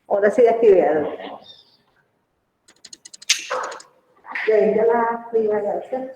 Ahora sí de actividad. Ya la primera gracia.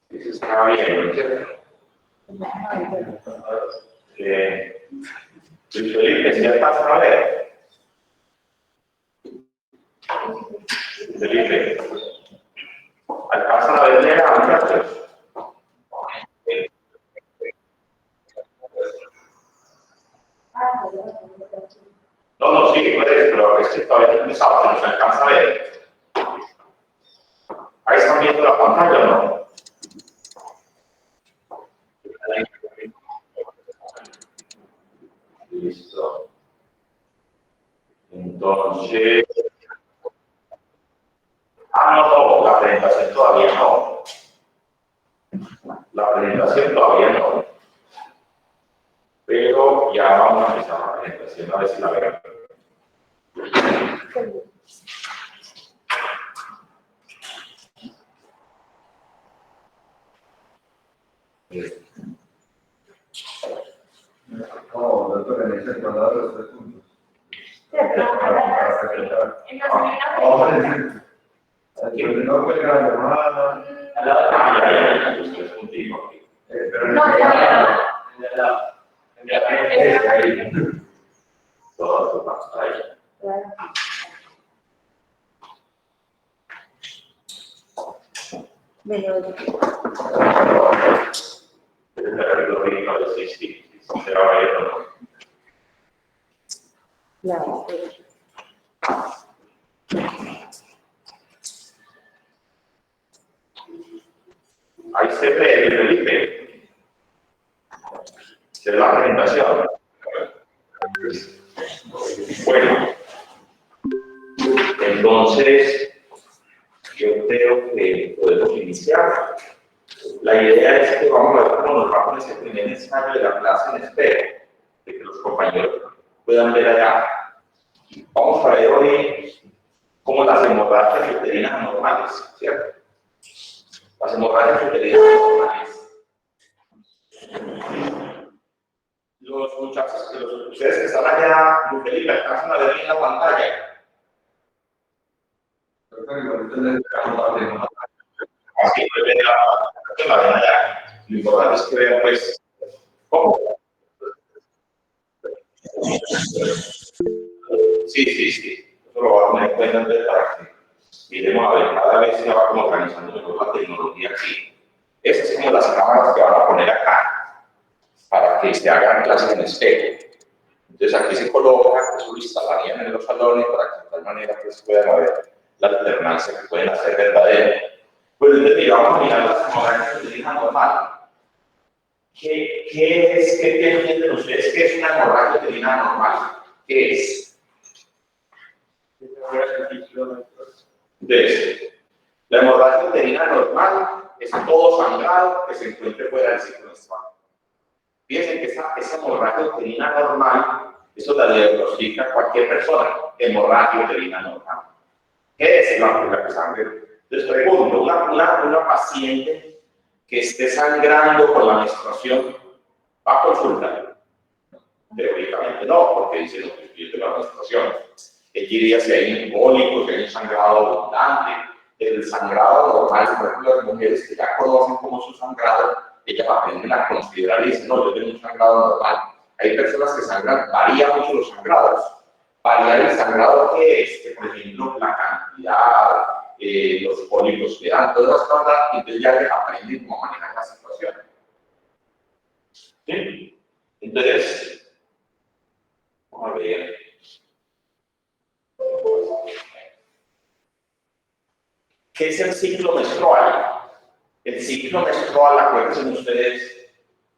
Está bien, ¿cierto? Luis Felipe, ¿sí alcanzan a ver? Felipe, ¿alcanzan a ver bien a muchachos? No, sí, puede, pero es que todavía no empezado, se nos alcanza a ver. Ahí están viendo la pantalla, ¿no? Listo. Entonces, no, la presentación todavía no. La presentación todavía no. Pero ya vamos a empezar la presentación a ver si la vemos. No, doctor, en ese cuadrado los 3 puntos. No fue la llamada. Los 3 puntitos. Pero Toda su pantalla. Ahí se ve, Felipe. Se ve la presentación. Bueno, entonces yo creo que podemos iniciar. La idea es que vamos a ver cómo nos va con ese primer ensayo de la clase en espejo, de que los compañeros puedan ver allá. Vamos a ver hoy cómo las hemorragias uterinas normales, ¿cierto? Las hemorragias uterinas normales. Los muchachos, ustedes que están allá, Felipe, alcanzan a ver bien la pantalla. Así pues ven la ven allá. Lo importante es que vean, pues, cómo. Sí. Eso lo vamos a tener en cuenta entonces para que miremos a ver, cada vez se va como organizando mejor la tecnología aquí. Estas son como las cámaras que van a poner acá, para que se hagan clases en espejo. Entonces aquí se coloca, eso lo instalarían en los salones para que de tal manera pues puedan haber la alternancia que pueden hacer verdadera. Pues entonces vamos a mirar las hemorragias uterinas normales. ¿Qué entienden ustedes? ¿Qué es una hemorragia uterina normal? ¿Qué es? Entonces, la hemorragia uterina normal es todo sangrado que se encuentre fuera del ciclo menstrual. Fíjense que esa hemorragia uterina normal, eso la diagnostica cualquier persona, hemorragia uterina normal. ¿Qué es la sangre? Les pregunto, una paciente que esté sangrando por la menstruación, ¿va a consultar? Teóricamente no, porque dice no, yo tengo la menstruación. Él diría si hay un cólico, si hay un sangrado abundante. El sangrado normal, por ejemplo, las mujeres que ya conocen cómo es su sangrado, ellas aprenden a considerar y dicen, no, yo tengo un sangrado normal. Hay personas que sangran, varía mucho los sangrados. Variar el sangrado que es, que, por ejemplo, la cantidad, los cólicos que dan, todas las cosas, y entonces ya les aprenden cómo manejar la situación. ¿Sí? Entonces, vamos a ver. ¿Qué es el ciclo menstrual? El ciclo menstrual, acuérdense ustedes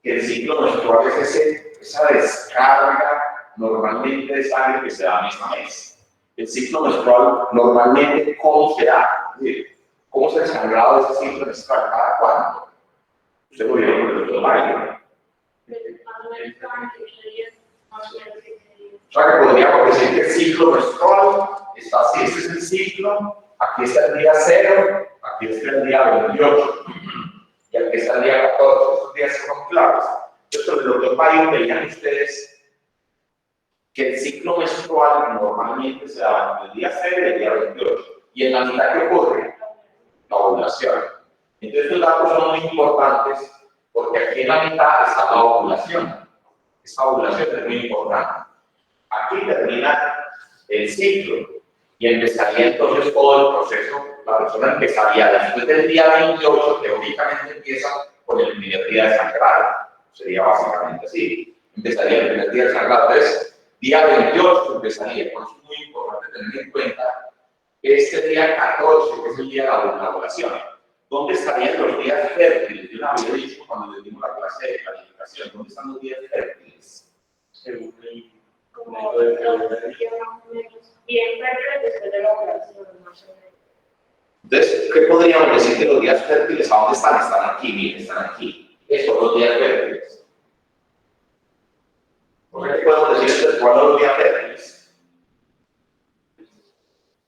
que el ciclo menstrual es esa descarga normalmente de sangre que se da mes a mes. El ciclo menstrual normalmente, ¿cómo se da? ¿Cómo se ha desangrado ese ciclo menstrual? ¿Cada cuándo? Usted lo vieron con el doctor Mario. O sea que podríamos decir que el ciclo menstrual está así. Este es el ciclo, aquí está el día 0, aquí está el día 28 y aquí está el día 14. Estos días son claves. Entonces, el doctor Mario, veían ustedes que el ciclo menstrual normalmente se da entre el día 0 y el día 28. ¿Y en la mitad qué ocurre? La ovulación. Entonces, estos datos son muy importantes porque aquí en la mitad está la ovulación. Esta ovulación es muy importante. Aquí termina el ciclo y empezaría entonces todo el proceso. La persona empezaría después del día 28, teóricamente empieza con el primer día de sangrado. Sería básicamente así. Empezaría el primer día de sangrado. Entonces, día 28 empezaría. Por eso es muy importante tener en cuenta este día 14, que es el día de la ovulación. ¿Dónde estarían los días fértiles? Yo lo había dicho cuando le dimos la clase de planificación. ¿Dónde están los días fértiles? Según como bien fértiles después de la operación, más o menos. Entonces, ¿qué podríamos decir de los días fértiles? ¿A dónde están? Están aquí, miren, están aquí. Estos son los días fértiles. ¿Por qué podemos decir cuáles son los días fértiles?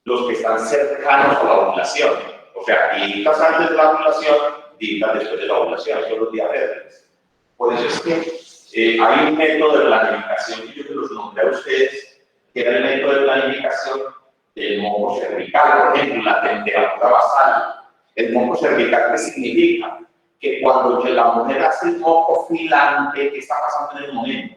Los que están cercanos a la ovulación. O sea, días antes de la ovulación, días después de la ovulación. Son los días fértiles. Por eso es que hay un método de planificación que yo se los nombré a ustedes, que era el método de planificación del moco cervical, por ejemplo, la temperatura basal. El moco cervical, ¿qué significa? Que cuando la mujer hace el moco filante, ¿qué está pasando en el momento?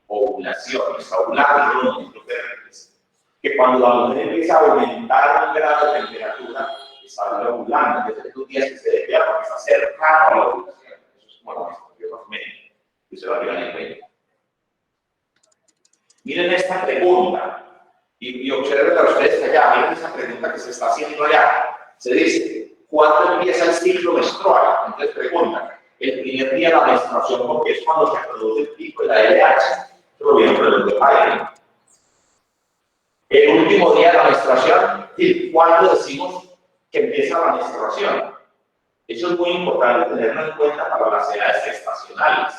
Ovulación, está ovulando, son los momentos fértiles. Que cuando la mujer empieza a aumentar un grado de temperatura, está ovulando, entonces estos días que se despierta porque está cercano a la ovulación. Eso es como la menstruación más o menos. Y se va a tener en cuenta. Miren esta pregunta y observen a ustedes allá, miren esa pregunta que se está haciendo allá. Se dice, ¿cuándo empieza el ciclo menstrual? Entonces preguntan, el primer día de la menstruación, porque es cuando se produce el pico de la LH. Esto lo vieron por el doctor Biden. El último día de la menstruación, ¿y cuándo decimos que empieza la menstruación? Eso es muy importante tenerlo en cuenta para las edades gestacionales.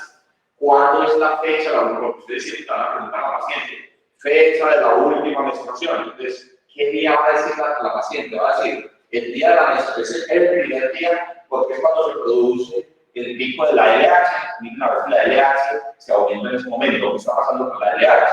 ¿Cuándo es la fecha? Lo que ustedes siempre van a preguntar a la paciente. Fecha de la última menstruación. Entonces, ¿qué día va a decir la paciente? Va a decir, el día de la menstruación es el primer día porque es cuando se produce el pico de la LH. Miren, a veces la LH se aumenta en ese momento. ¿Qué está pasando con la LH?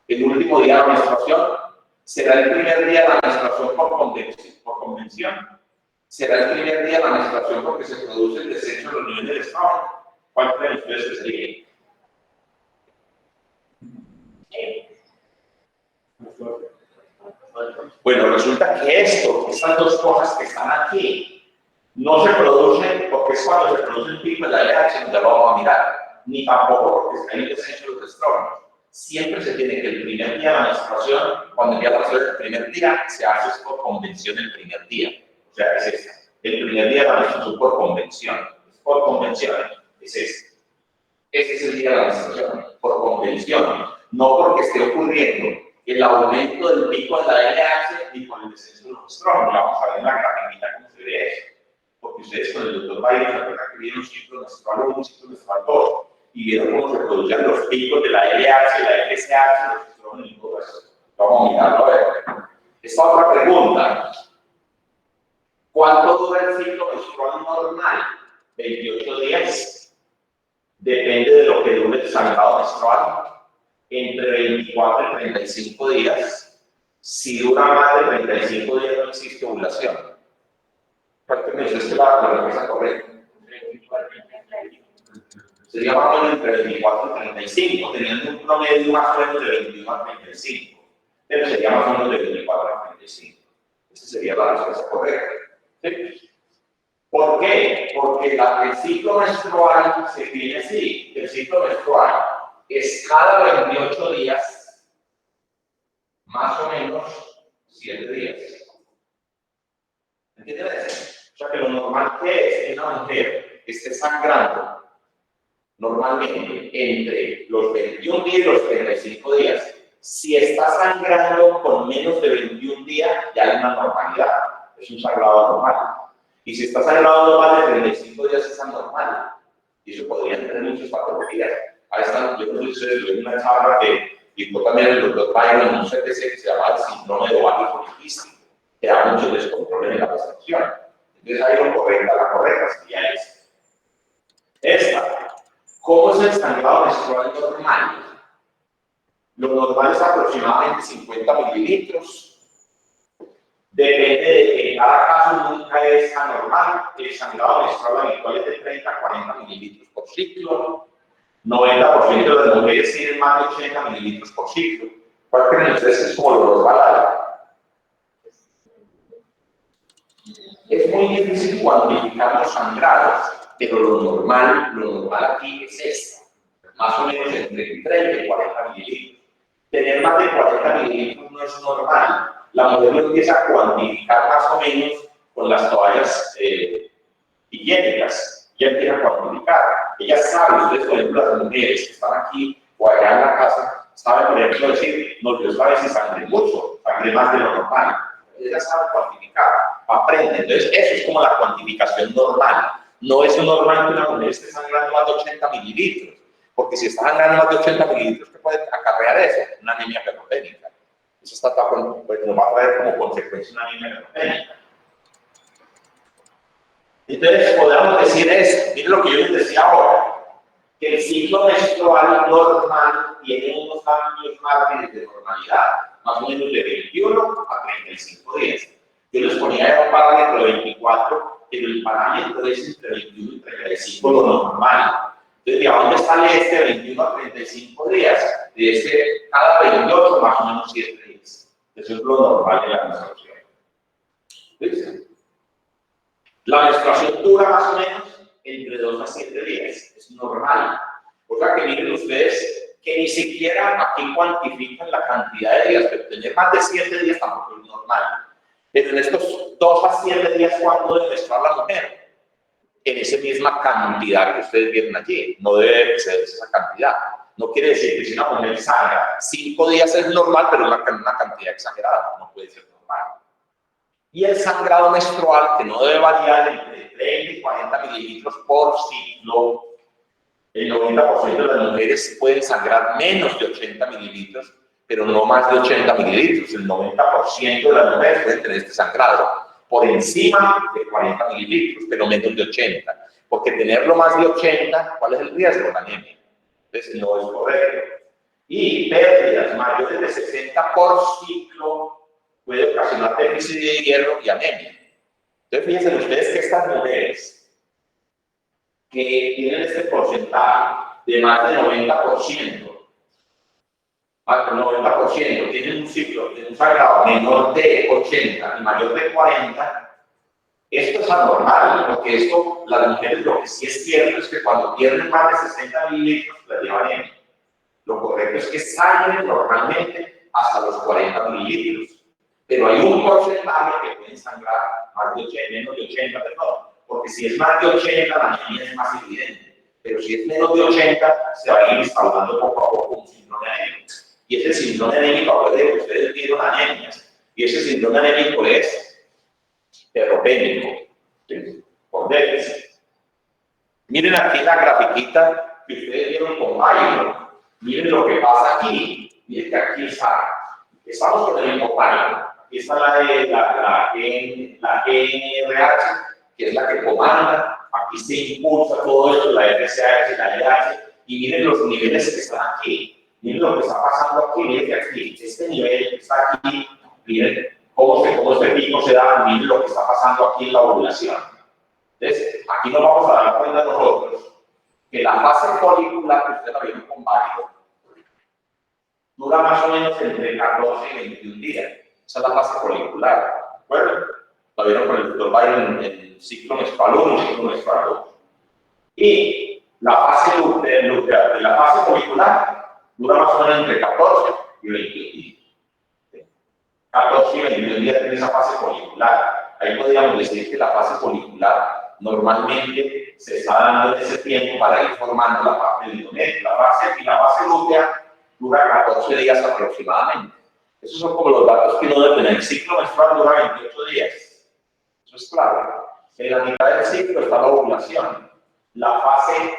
El último día de la menstruación será el primer día de la menstruación por convención. Será el primer día de la menstruación porque se produce el descenso de los niveles del estrógeno. ¿Cuál creen ustedes que sería? Bueno, resulta que estas dos cosas que están aquí, no se producen porque es cuando se produce el pico de la LH, donde lo vamos a mirar, ni tampoco porque está en el descenso de los estrógenos. Siempre se tiene que el primer día de la menstruación, cuando el día de la menstruación es el primer día, se hace por convención el primer día. O sea, es esta. El primer día de la menstruación por convención. Por convención, es este. Ese es el día de la menstruación, por convención. No porque esté ocurriendo el aumento del pico de la LH ni con el descenso de los estrógenos. Vamos a ver en la grafiquita cómo se ve eso. Porque ustedes con el doctor Biden, la verdad que vieron un ciclo menstrual 1, un ciclo menstrual 2, y vieron cómo se producían los picos de la LH, la FSH, los estrógenos y todo eso. Vamos a mirarlo a ver. Esta otra pregunta. ¿Cuánto dura el ciclo menstrual normal? 28 días. Depende de lo que dure el sangrado menstrual. Entre 24 y 35 días. Si dura más de 35 días no existe ovulación. ¿Cuál es la respuesta correcta? Sería más o menos entre 24 y 35, teniendo un promedio más o menos de 21 a 35. Pero sería más o menos de 24 a 35. Esa sería la respuesta correcta. ¿Sí? ¿Por qué? Porque el ciclo menstrual se tiene así. El ciclo menstrual es cada 28 días, más o menos 7 días. ¿Entiendes? normal que es que una mujer esté sangrando normalmente entre los 21 días y los 35 días. Si está sangrando con menos de 21 días, ya hay una normalidad, es un sangrado normal. Y si está sangrando más de 35 días, es anormal. Y eso podría tener muchas patologías. Ahí están, yo no sé si ustedes ven una charla que dictó también el doctor Byron en un CTC que se llama el síndrome de ovario poliquístico, que da muchos descontroles en la menstruación. Entonces ahí la correcta sería esta. Esta. ¿Cómo es el sangrado menstrual normal? Lo normal es aproximadamente 50 mililitros. Depende de que en cada caso nunca es anormal. El sangrado menstrual habitual es de 30 a 40 mililitros por ciclo. 90% de las mujeres tienen más de 80 mililitros por ciclo. ¿Cuál creen ustedes que es como lo normal? Es muy difícil cuantificar los sangrados, pero lo normal aquí es esto, más o menos entre 30 y 40 mililitros. Tener más de 40 mililitros no es normal. La mujer lo empieza a cuantificar más o menos con las toallas higiénicas. Ya empieza a cuantificar. Ella sabe, ustedes por ejemplo las mujeres que están aquí o allá en la casa, saben por ejemplo decir, no, yo sabe si sangré mucho, sangré más de lo normal. Ella sabe cuantificar, aprende. Entonces eso es como la cuantificación normal. No es normal que una mujer esté sangrando más de 80 mililitros, porque si está sangrando más de 80 mililitros, ¿qué puede acarrear eso? Una anemia ferropénica. Eso está, pues, nos va a traer como consecuencia una anemia ferropénica. Entonces, podemos decir esto, miren lo que yo les decía ahora, que el ciclo menstrual normal tiene unos amplios márgenes de normalidad, más o menos de 21 a 35 días. Yo les ponía un parámetro de 24, pero el parámetro es entre 21 y 35 lo normal. Entonces, ¿de dónde sale este 21 a 35 días? De este cada 28 más o menos 7 días. Eso es lo normal de la menstruación. ¿Listo? La menstruación dura más o menos entre 2 a 7 días. Es normal. O sea que miren ustedes que ni siquiera aquí cuantifican la cantidad de días, pero tener más de 7 días tampoco es normal. Pero en estos 2 a 7 días, ¿cuándo debe menstruar la mujer? En esa misma cantidad que ustedes vieron allí. No debe excederse esa cantidad. No quiere decir que si una mujer sangra 5 días es normal, pero una cantidad exagerada. No puede ser normal. Y el sangrado menstrual, que no debe variar entre 30 y 40 mililitros por ciclo. El 90% de las mujeres pueden sangrar menos de 80 mililitros, pero no más de 80 mililitros. El 90% de las mujeres pueden tener este sangrado por encima de 40 mililitros, pero menos de 80. Porque tenerlo más de 80, ¿cuál es el riesgo? La anemia. Entonces no es correcto. Y pérdidas mayores de 60 por ciclo puede ocasionar déficit de hierro y anemia. Entonces fíjense ustedes que estas mujeres que tienen este porcentaje de más de 90%, tienen un ciclo de un sangrado menor de 80 y mayor de 40, esto es anormal, porque esto, las mujeres, lo que sí es cierto es que cuando pierden más de 60 mililitros, les lleva anemia. Lo correcto es que sangren normalmente hasta los 40 mililitros, pero hay un porcentaje que pueden sangrar más de 80, menos de 80, perdón, porque si es más de 80, la anemia es más evidente, pero si es menos de 80, se va a ir instaurando poco a poco un síndrome anémico. Y ese síndrome anémico puede que ustedes vieron anemias, y ese síndrome anémico es ferropénico, ¿sí? Por déficit. Miren aquí la grafiquita que ustedes vieron con Byron. Miren lo que pasa aquí. Miren que aquí estamos con el hipopálamo. Aquí está la NRH, que es la que comanda. Aquí se impulsa todo esto, la FSH y la LH. Y miren los niveles que están aquí. Miren lo que está pasando aquí. Miren que aquí, este nivel que está aquí, miren cómo este pico se da. Miren lo que está pasando aquí en la ovulación. Entonces, aquí nos vamos a dar cuenta nosotros que la fase folicular, que ustedes la vieron con Byron, dura más o menos entre 14 y 21 días. Esa es la fase folicular. Bueno, la vieron con el doctor Byron en el ciclo menstrual 1 y ciclo menstrual 2. Y la fase luteal de la fase folicular dura más o menos entre 14 y 21 días. 14 y 21 días en esa fase folicular. Ahí podríamos decir que la fase folicular normalmente se está dando en ese tiempo para ir formando la parte del endometrio. La fase lútea dura 14 días aproximadamente. Esos son como los datos que uno debe tener. El ciclo menstrual dura 28 días. Eso es claro. En la mitad del ciclo está la ovulación. La fase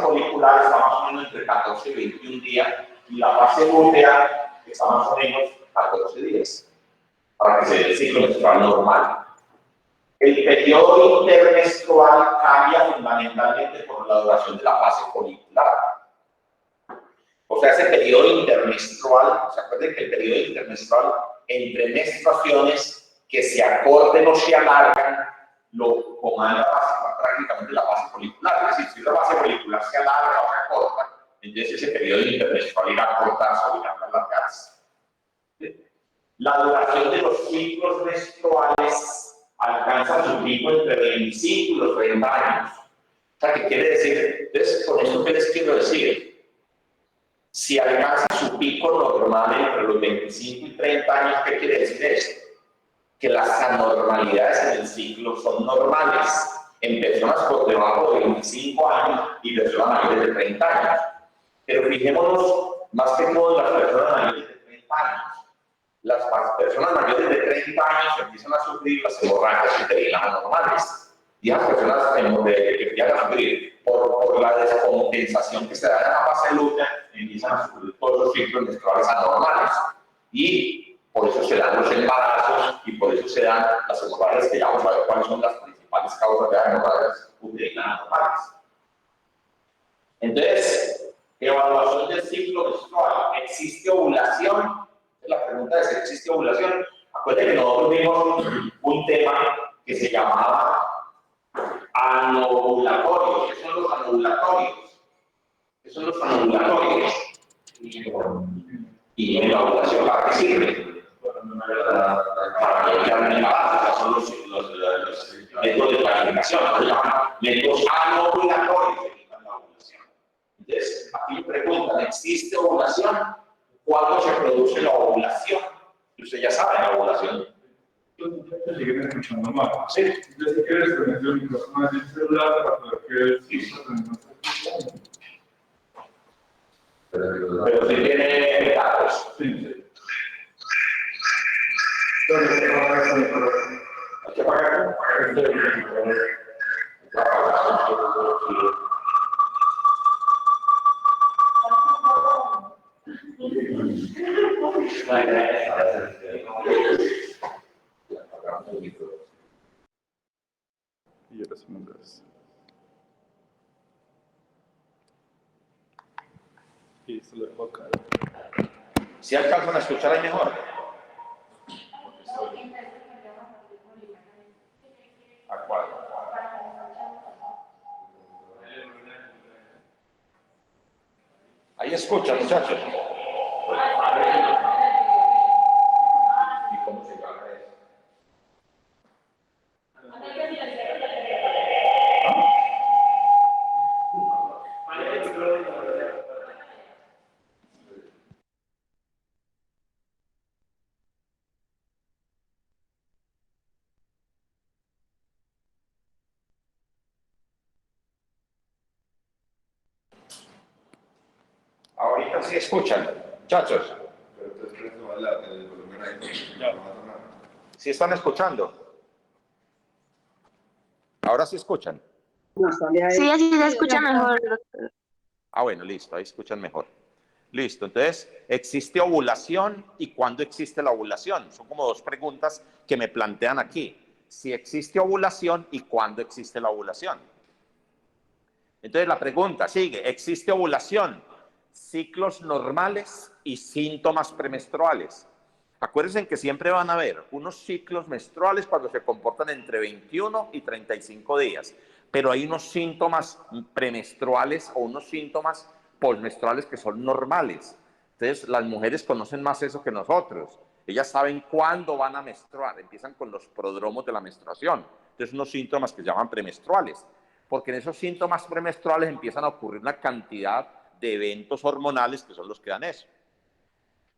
folicular está más o menos entre 14 y 21 días y la fase lútea está más o menos 14 días para que se dé el ciclo menstrual normal. El periodo intermenstrual cambia fundamentalmente por la duración de la fase folicular. O sea, ese periodo intermenstrual, ¿se acuerdan que el periodo intermenstrual entre menstruaciones que se acorten o se alargan lo comanda prácticamente la fase folicular? Es decir, si la fase folicular se alarga o se acorta, entonces ese periodo intermenstrual irá a cortarse o irá a alargarse. La duración de los ciclos menstruales alcanza su pico entre 25 y los 30 años. O sea, ¿qué quiere decir? Entonces, con esto, ¿qué les quiero decir? Si alcanza su pico normal entre los 25 y 30 años, ¿qué quiere decir esto? Que las anormalidades en el ciclo son normales en personas por debajo de 25 años y personas mayores de 30 años. Pero fijémonos más que todo en las personas mayores de 30 años. Las personas mayores de 30 años empiezan a sufrir las hemorragias uterinas anormales. Y las personas que empiezan a sufrir por la descompensación que se da en la fase lútea, empiezan a sufrir todos los ciclos menstruales anormales. Y por eso se dan los embarazos y por eso se dan las hemorragias, que ya vamos a ver cuáles son las principales causas de las hemorragias uterinas anormales. Entonces, evaluación del ciclo menstrual. ¿Existe ovulación? La pregunta es, ¿existe ovulación? Acuérdense que nosotros vimos un tema que se llamaba anovulatorios. ¿Qué son los anovulatorios? ¿Qué son los anovulatorios? Y la ovulación, ¿para qué sirve? Para bloquear el embarazo. Son los métodos de planificación. Se llaman métodos anovulatorios. Entonces, aquí me preguntan, ¿existe ovulación? ¿Cuándo se produce la ovulación? Usted ya sabe la ovulación. Entonces, siguen escuchando mal. Sí. Yo si quieres conectar el micrófono del celular para poder que el ciclo no esté escuchando. Pero si tiene datos. Sí. Entonces, Hay que pagar. y ahora se mandas. Y se lo dejo acá. ¿Si alcanzan a escuchar ahí mejor? ¿A cuál? Ahí escuchan, muchachos. ¿Y cómo se llama eso? Ahorita sí escuchan, muchachos. Pero entonces no vale el volumen ahí. No pasa nada. ¿Sí están escuchando? Ahora sí escuchan. Sí, así se escucha mejor, doctor. Ah, bueno, listo, ahí escuchan mejor. Listo, entonces, ¿existe ovulación y cuándo existe la ovulación? Son como dos preguntas que me plantean aquí. Si existe ovulación y cuándo existe la ovulación. Entonces la pregunta sigue, ¿existe ovulación? Ciclos normales y síntomas premenstruales. Acuérdense que siempre van a haber unos ciclos menstruales cuando se comportan entre 21 y 35 días, pero hay unos síntomas premenstruales o unos síntomas postmenstruales que son normales. Entonces las mujeres conocen más eso que nosotros. Ellas saben cuándo van a menstruar, empiezan con los prodromos de la menstruación. Entonces unos síntomas que se llaman premenstruales, porque en esos síntomas premenstruales empiezan a ocurrir una cantidad de eventos hormonales que son los que dan eso.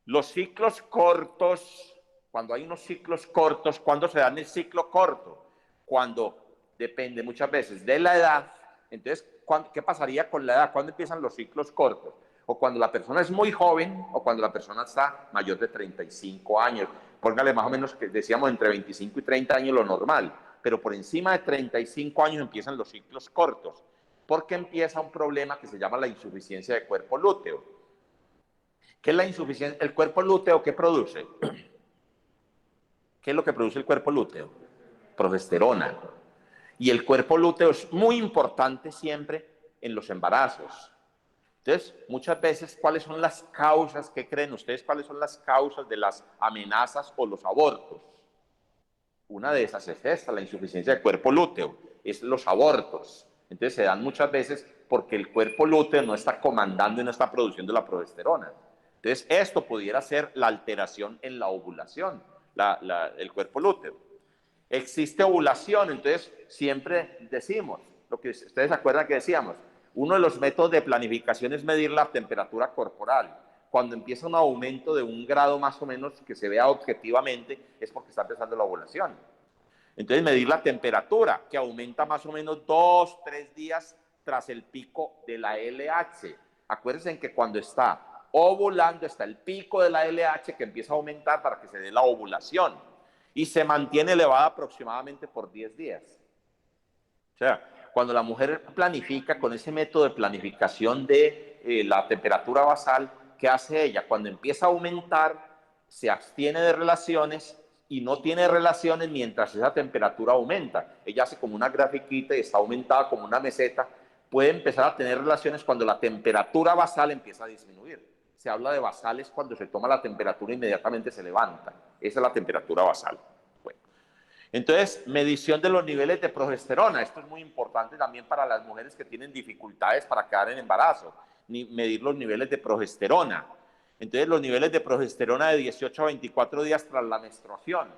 Los ciclos cortos, cuando hay unos ciclos cortos, ¿cuándo se dan el ciclo corto? cuando depende muchas veces de la edad. Entonces, ¿qué pasaría con la edad? ¿Cuándo empiezan los ciclos cortos? O cuando la persona es muy joven o cuando la persona está mayor de 35 años. Póngale más o menos, que decíamos, entre 25 y 30 años lo normal, pero por encima de 35 años empiezan los ciclos cortos, porque empieza un problema que se llama la insuficiencia de cuerpo lúteo. ¿Qué es la insuficiencia? ¿El cuerpo lúteo qué produce? ¿Qué es lo que produce el cuerpo lúteo? Progesterona. Y el cuerpo lúteo es muy importante siempre en los embarazos. Entonces, muchas veces, ¿cuáles son las causas? ¿Qué creen ustedes? ¿Cuáles son las causas de las amenazas o los abortos? Una de esas es esta, la insuficiencia de cuerpo lúteo, es los abortos. Entonces, se dan muchas veces porque el cuerpo lúteo no está comandando y no está produciendo la progesterona. Entonces, esto pudiera ser la alteración en la ovulación, el cuerpo lúteo. Existe ovulación, entonces siempre decimos, lo que ustedes se acuerdan que decíamos, uno de los métodos de planificación es medir la temperatura corporal. Cuando empieza un aumento de 1 grado más o menos que se vea objetivamente, es porque está empezando la ovulación. Entonces medir la temperatura, que aumenta más o menos 2, 3 días tras el pico de la LH. Acuérdense que cuando está ovulando está el pico de la LH que empieza a aumentar para que se dé la ovulación y se mantiene elevada aproximadamente por 10 días. O sea, cuando la mujer planifica con ese método de planificación de la temperatura basal, ¿qué hace ella? Cuando empieza a aumentar, se abstiene de relaciones y no tiene relaciones mientras esa temperatura aumenta. Ella hace como una grafiquita y está aumentada como una meseta. Puede empezar a tener relaciones cuando la temperatura basal empieza a disminuir. Se habla de basales cuando se toma la temperatura e inmediatamente se levanta. Esa es la temperatura basal. Bueno. Entonces, medición de los niveles de progesterona. Esto es muy importante también para las mujeres que tienen dificultades para quedar en embarazo. Medir los niveles de progesterona. Entonces, los niveles de progesterona de 18 a 24 días tras la menstruación.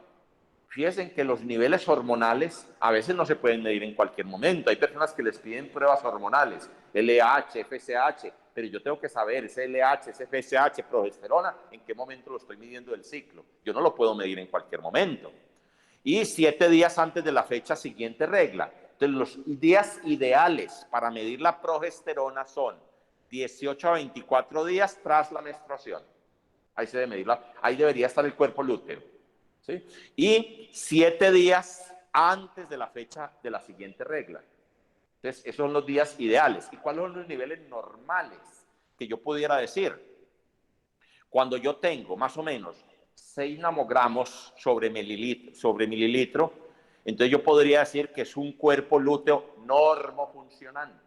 Fíjense que los niveles hormonales a veces no se pueden medir en cualquier momento. Hay personas que les piden pruebas hormonales, LH, FSH, pero yo tengo que saber ese LH, ese FSH, progesterona, en qué momento lo estoy midiendo del ciclo. Yo no lo puedo medir en cualquier momento. Y 7 días antes de la fecha siguiente regla. Entonces, los días ideales para medir la progesterona son 18 a 24 días tras la menstruación. Ahí se debe medirla, ahí debería estar el cuerpo lúteo. ¿Sí? Y 7 días antes de la fecha de la siguiente regla. Entonces, esos son los días ideales. ¿Y cuáles son los niveles normales que yo pudiera decir? Cuando yo tengo más o menos 6 namogramos sobre mililitro, entonces yo podría decir que es un cuerpo lúteo normofuncionante.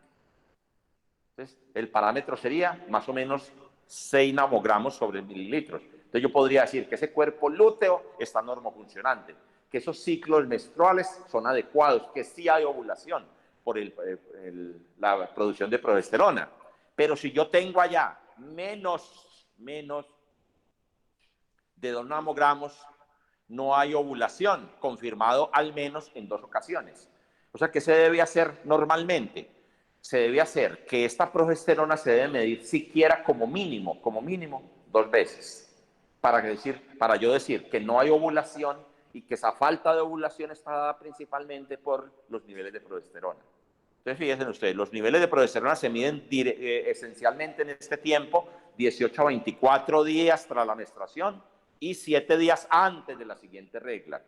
Entonces, el parámetro sería más o menos 6 namogramos sobre mililitros. Entonces yo podría decir que ese cuerpo lúteo está normofuncionante, que esos ciclos menstruales son adecuados, que sí hay ovulación por la producción de progesterona. Pero si yo tengo allá menos de 2 namogramos, no hay ovulación, confirmado al menos en 2 ocasiones. O sea, ¿qué se debe hacer normalmente? Se debe hacer que esta progesterona se debe medir siquiera como mínimo 2 veces. Para yo decir que no hay ovulación y que esa falta de ovulación está dada principalmente por los niveles de progesterona. Entonces, fíjense ustedes, los niveles de progesterona se miden esencialmente en este tiempo, 18 a 24 días tras la menstruación y 7 días antes de la siguiente regla.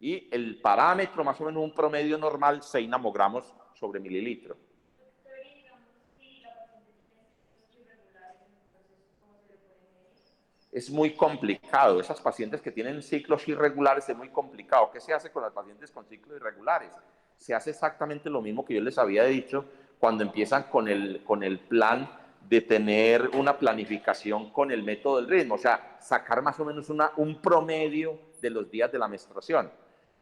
Y el parámetro, más o menos un promedio normal, 6 namogramos sobre mililitro. Es muy complicado. Esas pacientes que tienen ciclos irregulares es muy complicado. ¿Qué se hace con las pacientes con ciclos irregulares? Se hace exactamente lo mismo que yo les había dicho cuando empiezan con el plan de tener una planificación con el método del ritmo, o sea, sacar más o menos un promedio de los días de la menstruación.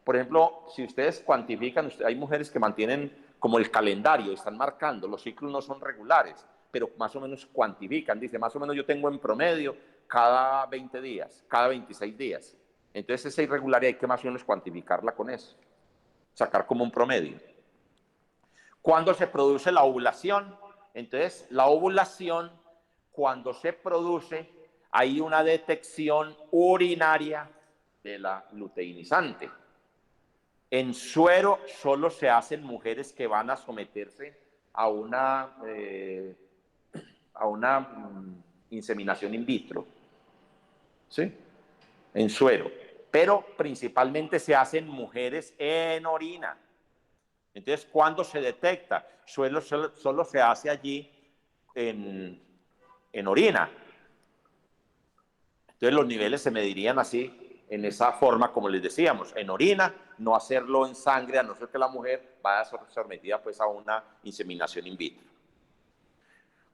Por ejemplo, si ustedes cuantifican, hay mujeres que mantienen como el calendario, están marcando, los ciclos no son regulares, pero más o menos cuantifican, dice, más o menos yo tengo en promedio cada 20 días, cada 26 días. Entonces esa irregularidad hay que más o menos cuantificarla con eso, sacar como un promedio. ¿Cuándo se produce la ovulación? Entonces la ovulación, cuando se produce, hay una detección urinaria de la luteinizante. En suero solo se hacen mujeres que van a someterse a una inseminación in vitro, ¿sí? En suero, pero principalmente se hacen mujeres en orina. Entonces, ¿cuándo se detecta? Solo se hace allí en orina. Entonces, los niveles se medirían así, en esa forma, como les decíamos, en orina, no hacerlo en sangre, a no ser que la mujer vaya a ser sometida pues, a una inseminación in vitro.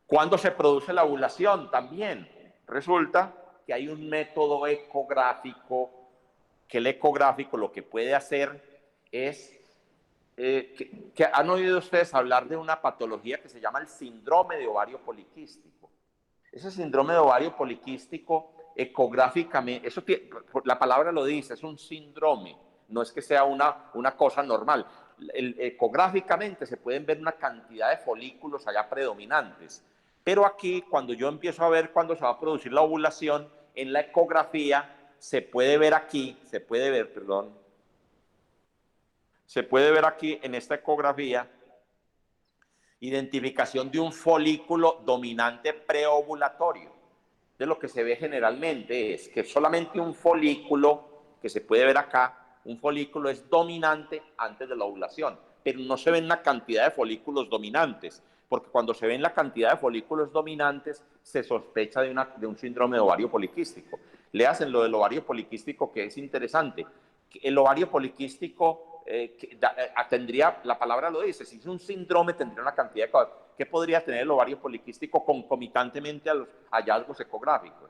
¿Cuándo se produce la ovulación? También resulta que hay un método ecográfico, que el ecográfico lo que puede hacer es, que han oído ustedes hablar de una patología que se llama el síndrome de ovario poliquístico. Ese síndrome de ovario poliquístico, ecográficamente, eso la palabra lo dice, es un síndrome, no es que sea una cosa normal. Ecográficamente se pueden ver una cantidad de folículos allá predominantes, pero aquí, cuando yo empiezo a ver cuándo se va a producir la ovulación, en la ecografía se puede ver aquí, se puede ver aquí en esta ecografía, identificación de un folículo dominante preovulatorio. De lo que se ve generalmente es que solamente un folículo, que se puede ver acá, un folículo es dominante antes de la ovulación, pero no se ven la cantidad de folículos dominantes, porque cuando se ven la cantidad de folículos dominantes se sospecha de un síndrome de ovario poliquístico. Le hacen lo del ovario poliquístico, que es interesante. El ovario poliquístico tendría, la palabra lo dice, si es un síndrome tendría una cantidad de cosas. ¿Qué podría tener el ovario poliquístico concomitantemente a los hallazgos ecográficos?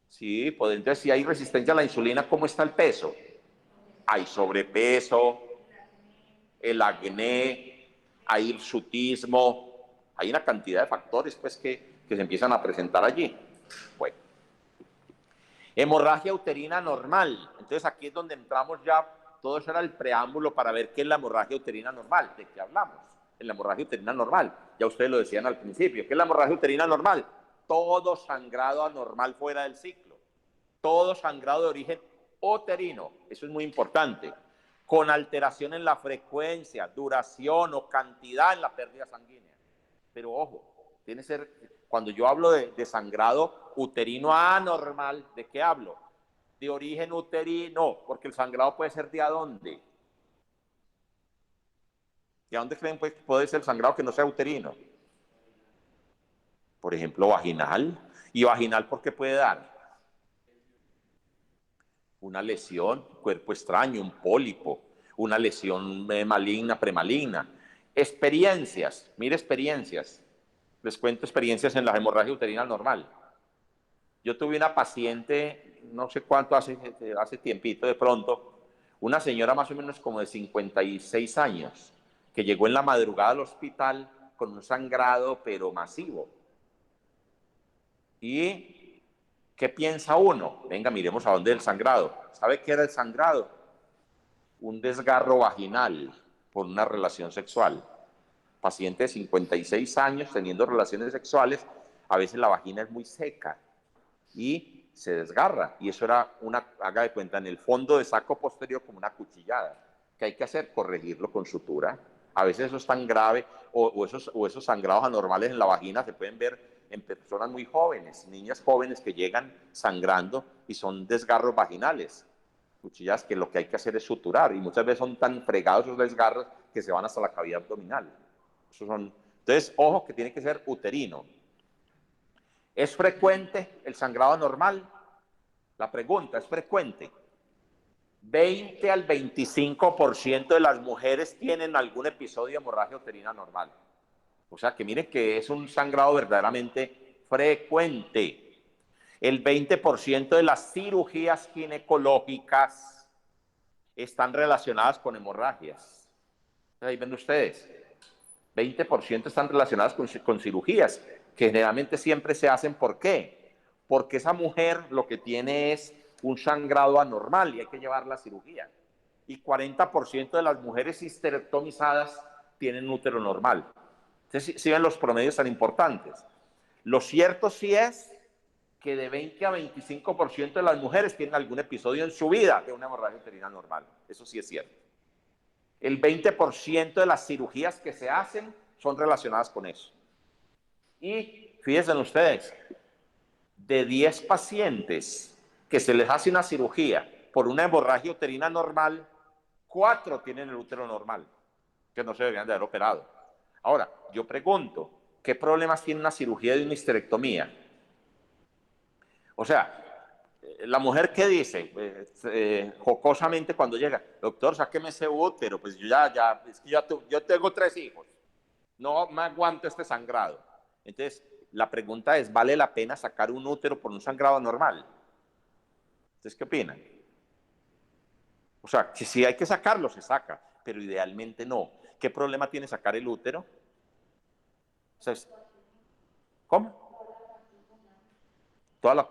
Sí, pues entonces si hay resistencia a la insulina, ¿cómo está el peso? Hay sobrepeso, el acné, hay hirsutismo, hay una cantidad de factores pues, que se empiezan a presentar allí. Bueno. Hemorragia uterina normal. Entonces aquí es donde entramos ya, todo eso era el preámbulo para ver qué es la hemorragia uterina normal, de qué hablamos. En la hemorragia uterina normal, ya ustedes lo decían al principio, ¿qué es la hemorragia uterina normal? Todo sangrado anormal fuera del ciclo, todo sangrado de origen uterino, eso es muy importante, con alteración en la frecuencia, duración o cantidad en la pérdida sanguínea. Pero ojo, tiene que ser, cuando yo hablo de sangrado uterino anormal, ¿de qué hablo? De origen uterino, porque el sangrado puede ser ¿de a dónde? ¿De a dónde creen pues, que puede ser el sangrado que no sea uterino? Por ejemplo, vaginal. ¿Y vaginal por qué puede dar? Una lesión, cuerpo extraño, un pólipo, una lesión maligna, premaligna. Experiencias, mire experiencias. Les cuento experiencias en la hemorragia uterina normal. Yo tuve una paciente, no sé cuánto, hace tiempito de pronto, una señora más o menos como de 56 años, que llegó en la madrugada al hospital con un sangrado, pero masivo. ¿Y qué piensa uno? Venga, miremos a dónde es el sangrado. ¿Sabe qué era el sangrado? Un desgarro vaginal por una relación sexual. Paciente de 56 años teniendo relaciones sexuales, a veces la vagina es muy seca y se desgarra. Y eso era haga de cuenta, en el fondo de saco posterior como una cuchillada. ¿Qué hay que hacer? Corregirlo con sutura. A veces eso es tan grave, o esos sangrados anormales en la vagina se pueden ver en personas muy jóvenes, niñas jóvenes que llegan sangrando y son desgarros vaginales. Cuchilladas que lo que hay que hacer es suturar, y muchas veces son tan fregados esos desgarros que se van hasta la cavidad abdominal. Entonces, ojo que tiene que ser uterino. ¿Es frecuente el sangrado anormal? La pregunta, ¿es frecuente? 20 al 25% de las mujeres tienen algún episodio de hemorragia uterina normal. O sea que miren que es un sangrado verdaderamente frecuente. El 20% de las cirugías ginecológicas están relacionadas con hemorragias. Ahí ven ustedes, 20% están relacionadas con cirugías, que generalmente siempre se hacen. ¿Por qué? Porque esa mujer lo que tiene es un sangrado anormal y hay que llevarla a cirugía. Y 40% de las mujeres histerectomizadas tienen útero normal. Entonces, si ven los promedios tan importantes. Lo cierto sí es que de 20 a 25% de las mujeres tienen algún episodio en su vida de una hemorragia uterina normal. Eso sí es cierto. El 20% de las cirugías que se hacen son relacionadas con eso. Y fíjense ustedes, de 10 pacientes que se les hace una cirugía por una hemorragia uterina normal, 4 tienen el útero normal, que no se deberían de haber operado. Ahora, yo pregunto, ¿qué problemas tiene una cirugía de una histerectomía? O sea, la mujer que dice, jocosamente cuando llega, doctor, sáqueme ese útero, pues es que yo tengo 3 hijos, no me aguanto este sangrado. Entonces, la pregunta es, ¿vale la pena sacar un útero por un sangrado normal? ¿Ustedes qué opinan? O sea, que si hay que sacarlo, se saca, pero idealmente no. ¿Qué problema tiene sacar el útero? O sea, ¿cómo?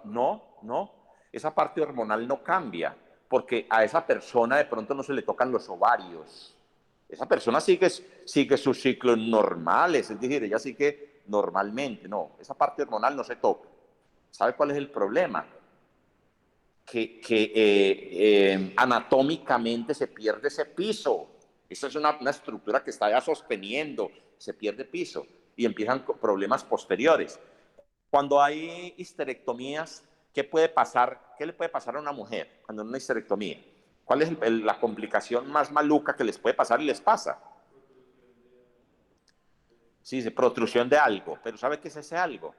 No, esa parte hormonal no cambia, porque a esa persona de pronto no se le tocan los ovarios. Esa persona sigue sus ciclos normales, es decir, ella sigue normalmente, no, esa parte hormonal no se toca. ¿Sabe cuál es el problema? Que anatómicamente se pierde ese piso. Esa es una estructura que está ya sosteniendo, se pierde piso y empiezan problemas posteriores. Cuando hay histerectomías, ¿qué puede pasar? ¿Qué le puede pasar a una mujer cuando hay una histerectomía? ¿Cuál es la complicación más maluca que les puede pasar y les pasa? Sí, de protrusión de algo, pero ¿sabe qué es ese algo?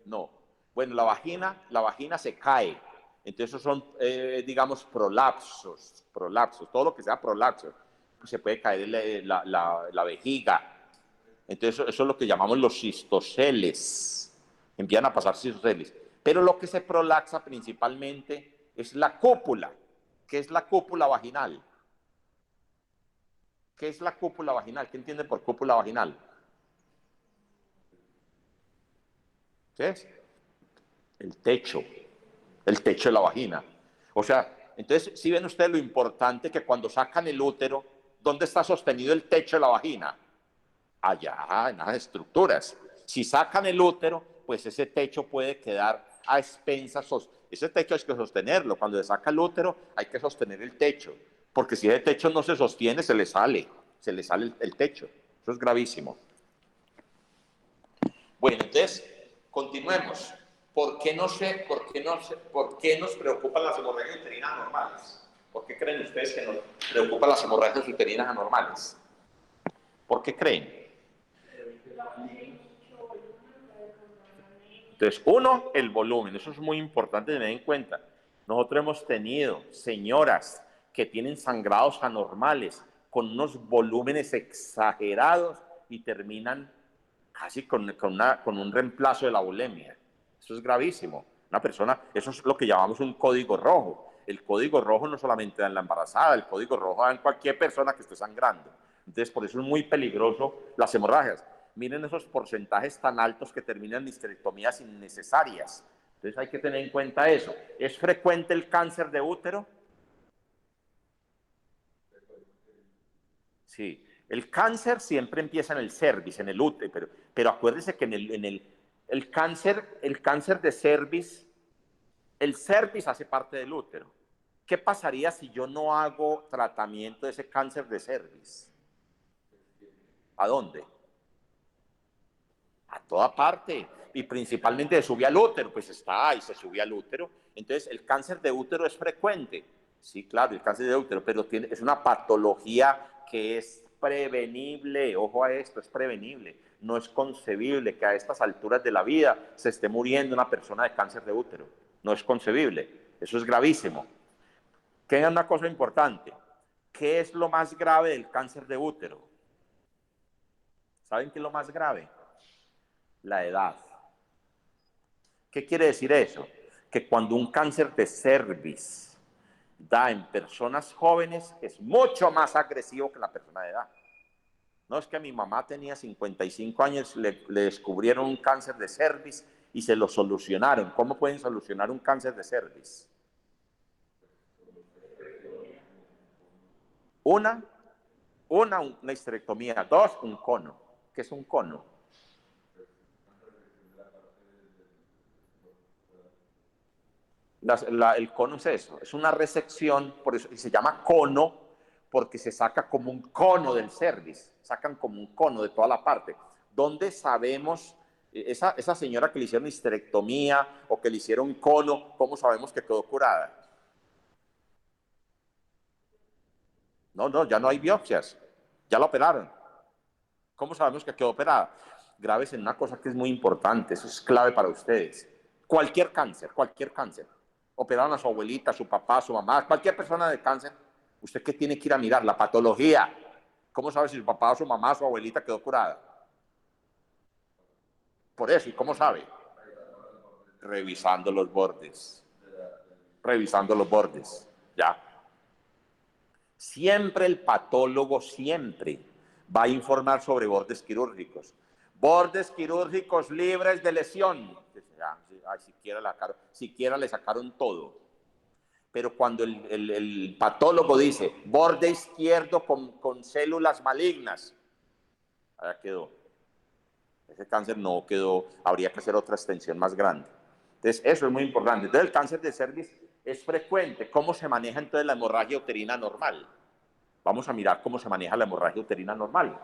No. Bueno, la vagina se cae. Entonces, esos son, digamos, prolapsos. Todo lo que sea prolapso. Se puede caer la vejiga. Entonces, eso es lo que llamamos los cistoceles. Empiezan a pasar cistoceles. Pero lo que se prolaxa principalmente es la cópula. ¿Qué es la cúpula vaginal? ¿Qué es la cúpula vaginal? ¿Qué entiende por cúpula vaginal? ¿Qué es? El techo de la vagina. O sea, entonces, si ven ustedes lo importante que cuando sacan el útero, ¿dónde está sostenido el techo de la vagina? Allá, en las estructuras. Si sacan el útero, pues ese techo puede quedar a expensas. Ese techo hay que sostenerlo. Cuando se saca el útero, hay que sostener el techo. Porque si el techo no se sostiene, se le sale el techo. Eso es gravísimo. Bueno, entonces, continuemos. ¿Por qué nos preocupan las hemorragias uterinas anormales? ¿Por qué creen ustedes que nos preocupan las hemorragias uterinas anormales? ¿Por qué creen? Entonces, uno, el volumen. Eso es muy importante tener en cuenta. Nosotros hemos tenido señoras que tienen sangrados anormales con unos volúmenes exagerados y terminan casi con un reemplazo de la bulimia. Eso es gravísimo. Una persona, eso es lo que llamamos un código rojo. El código rojo no solamente da en la embarazada, el código rojo da en cualquier persona que esté sangrando. Entonces, por eso es muy peligroso las hemorragias. Miren esos porcentajes tan altos que terminan en histerectomías innecesarias. Entonces hay que tener en cuenta eso. ¿Es frecuente el cáncer de útero? Sí. El cáncer siempre empieza en el cervix, en el útero, pero acuérdese que el cáncer de cervix, el cervix hace parte del útero. ¿Qué pasaría si yo no hago tratamiento de ese cáncer de cervix? ¿A dónde? A toda parte, y principalmente se sube al útero, pues está ahí, se sube al útero. Entonces, el cáncer de útero es frecuente. Sí, claro, el cáncer de útero, pero es una patología que es prevenible. Ojo a esto, es prevenible. No es concebible que a estas alturas de la vida se esté muriendo una persona de cáncer de útero. No es concebible. Eso es gravísimo. Que es una cosa importante. ¿Qué es lo más grave del cáncer de útero? ¿Saben qué es lo más grave? La edad. ¿Qué quiere decir eso? Que cuando un cáncer de cervix da en personas jóvenes, es mucho más agresivo que la persona de edad. No es que mi mamá tenía 55 años, le descubrieron un cáncer de cervix y se lo solucionaron. ¿Cómo pueden solucionar un cáncer de cervix? Una histerectomía. 2, un cono. ¿Qué es un cono? El cono es eso, es una resección, por eso y se llama cono, porque se saca como un cono del cervix, sacan como un cono de toda la parte. ¿Dónde sabemos, esa señora que le hicieron histerectomía o que le hicieron cono, cómo sabemos que quedó curada? No, ya no hay biopsias, ya la operaron. ¿Cómo sabemos que quedó operada? Graves en una cosa que es muy importante, eso es clave para ustedes. Cualquier cáncer. Operaron a su abuelita, a su papá, a su mamá, cualquier persona de cáncer. ¿Usted qué tiene que ir a mirar? La patología. ¿Cómo sabe si su papá, su mamá, su abuelita quedó curada? Por eso, ¿y cómo sabe? Revisando los bordes. Revisando los bordes. Ya. Siempre el patólogo, siempre va a informar sobre bordes quirúrgicos. Bordes quirúrgicos libres de lesión. Ay, siquiera le sacaron todo. Pero cuando el patólogo dice borde izquierdo con células malignas, allá quedó. Ese cáncer no quedó, habría que hacer otra extensión más grande. Entonces, eso es muy importante. Entonces, el cáncer de cervix es frecuente. ¿Cómo se maneja entonces la hemorragia uterina normal? Vamos a mirar cómo se maneja la hemorragia uterina normal.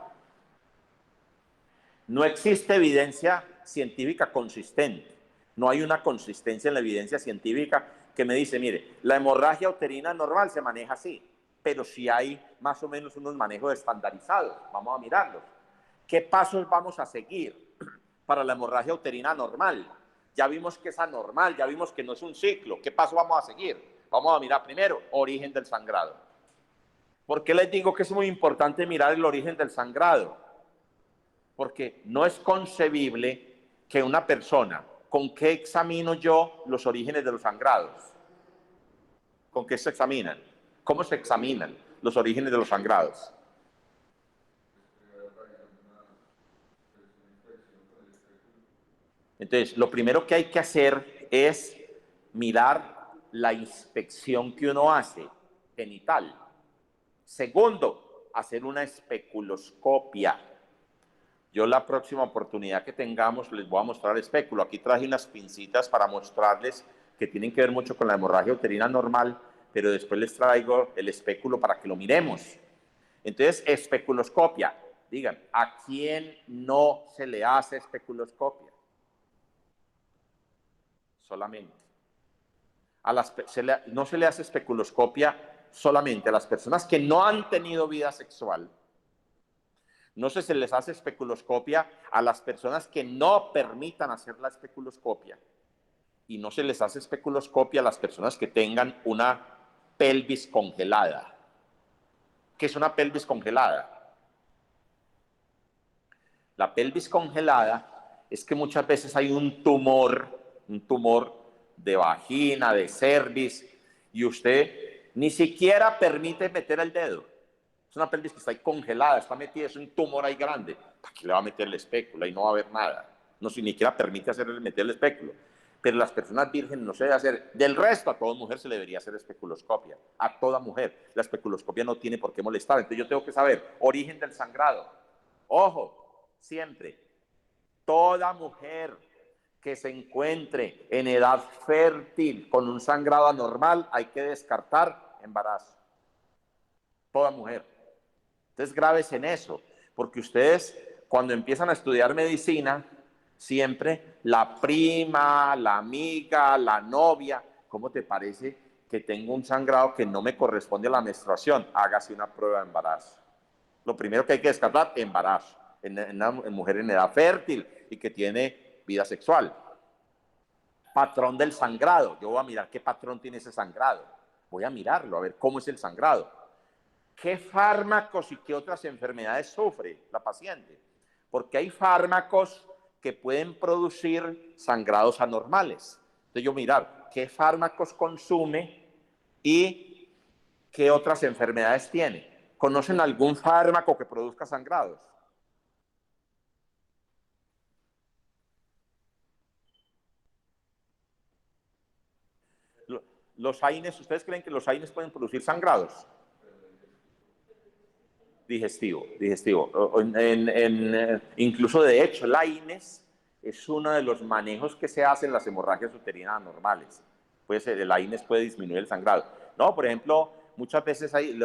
No existe evidencia científica consistente. No hay una consistencia en la evidencia científica que me dice, mire, la hemorragia uterina normal se maneja así, pero sí hay más o menos unos manejos estandarizados. Vamos a mirarlos. ¿Qué pasos vamos a seguir para la hemorragia uterina normal? Ya vimos que es anormal, ya vimos que no es un ciclo. ¿Qué paso vamos a seguir? Vamos a mirar primero, origen del sangrado. ¿Por qué les digo que es muy importante mirar el origen del sangrado? Porque no es concebible que una persona, ¿con qué examino yo los orígenes de los sangrados? ¿Con qué se examinan? ¿Cómo se examinan los orígenes de los sangrados? Entonces, lo primero que hay que hacer es mirar la inspección que uno hace genital. Segundo, hacer una especuloscopia. Yo la próxima oportunidad que tengamos les voy a mostrar espéculo. Aquí traje unas pincitas para mostrarles que tienen que ver mucho con la hemorragia uterina normal, pero después les traigo el espéculo para que lo miremos. Entonces, especuloscopia. Digan, ¿a quién no se le hace especuloscopia? Solamente. No se le hace especuloscopia solamente a las personas que no han tenido vida sexual. No se les hace especuloscopia a las personas que no permitan hacer la especuloscopia. Y no se les hace especuloscopia a las personas que tengan una pelvis congelada. ¿Qué es una pelvis congelada? La pelvis congelada es que muchas veces hay un tumor de vagina, de cervix, y usted ni siquiera permite meter el dedo. Es una pelvis que está ahí congelada, está metida, es un tumor ahí grande. ¿Para qué le va a meter el espéculo? Ahí no va a haber nada. No, si ni siquiera permite meter el espéculo. Pero las personas vírgenes no se debe hacer. Del resto, a toda mujer se le debería hacer especuloscopia. A toda mujer. La especuloscopia no tiene por qué molestar. Entonces yo tengo que saber origen del sangrado. Ojo, siempre, toda mujer que se encuentre en edad fértil con un sangrado anormal, hay que descartar embarazo. Toda mujer. Entonces, graves en eso, porque ustedes cuando empiezan a estudiar medicina, siempre la prima, la amiga, la novia, ¿cómo te parece que tengo un sangrado que no me corresponde a la menstruación? Hágase una prueba de embarazo. Lo primero que hay que descartar, embarazo, en una mujer en edad fértil y que tiene vida sexual. Patrón del sangrado, yo voy a mirar qué patrón tiene ese sangrado, voy a mirarlo, a ver cómo es el sangrado. ¿Qué fármacos y qué otras enfermedades sufre la paciente? Porque hay fármacos que pueden producir sangrados anormales. Entonces yo mirar qué fármacos consume y qué otras enfermedades tiene. ¿Conocen algún fármaco que produzca sangrados? Los AINES, ¿ustedes creen que los AINES pueden producir sangrados? Digestivo. Incluso, de hecho, el AINES es uno de los manejos que se hacen en las hemorragias uterinas anormales. puede ser, el AINES puede disminuir el sangrado. No, por ejemplo, muchas veces hay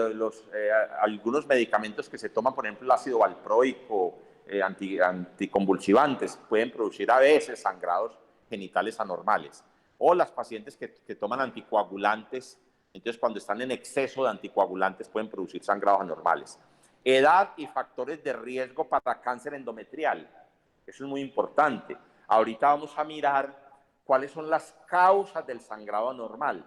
algunos medicamentos que se toman, por ejemplo, el ácido valproico, anticonvulsivantes, pueden producir a veces sangrados genitales anormales. O las pacientes que toman anticoagulantes, entonces cuando están en exceso de anticoagulantes pueden producir sangrados anormales. Edad y factores de riesgo para cáncer endometrial. Eso es muy importante. Ahorita vamos a mirar cuáles son las causas del sangrado anormal.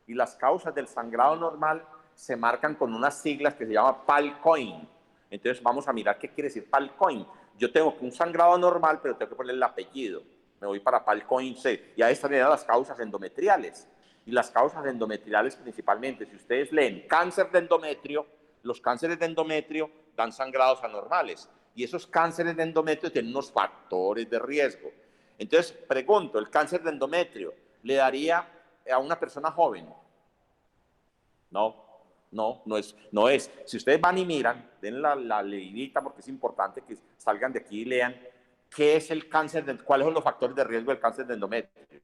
Y las causas del sangrado anormal se marcan con unas siglas que se llama PALCOIN. Entonces vamos a mirar qué quiere decir PALCOIN. Yo tengo un sangrado anormal, pero tengo que ponerle el apellido. Me voy para PALCOIN C. Y ahí están las causas endometriales. Y las causas endometriales principalmente, si ustedes leen cáncer de endometrio, los cánceres de endometrio dan sangrados anormales. Y esos cánceres de endometrio tienen unos factores de riesgo. Entonces, pregunto, ¿el cáncer de endometrio le daría a una persona joven? No es. Si ustedes van y miran, den la leidita porque es importante que salgan de aquí y lean qué es el cáncer, cuáles son los factores de riesgo del cáncer de endometrio.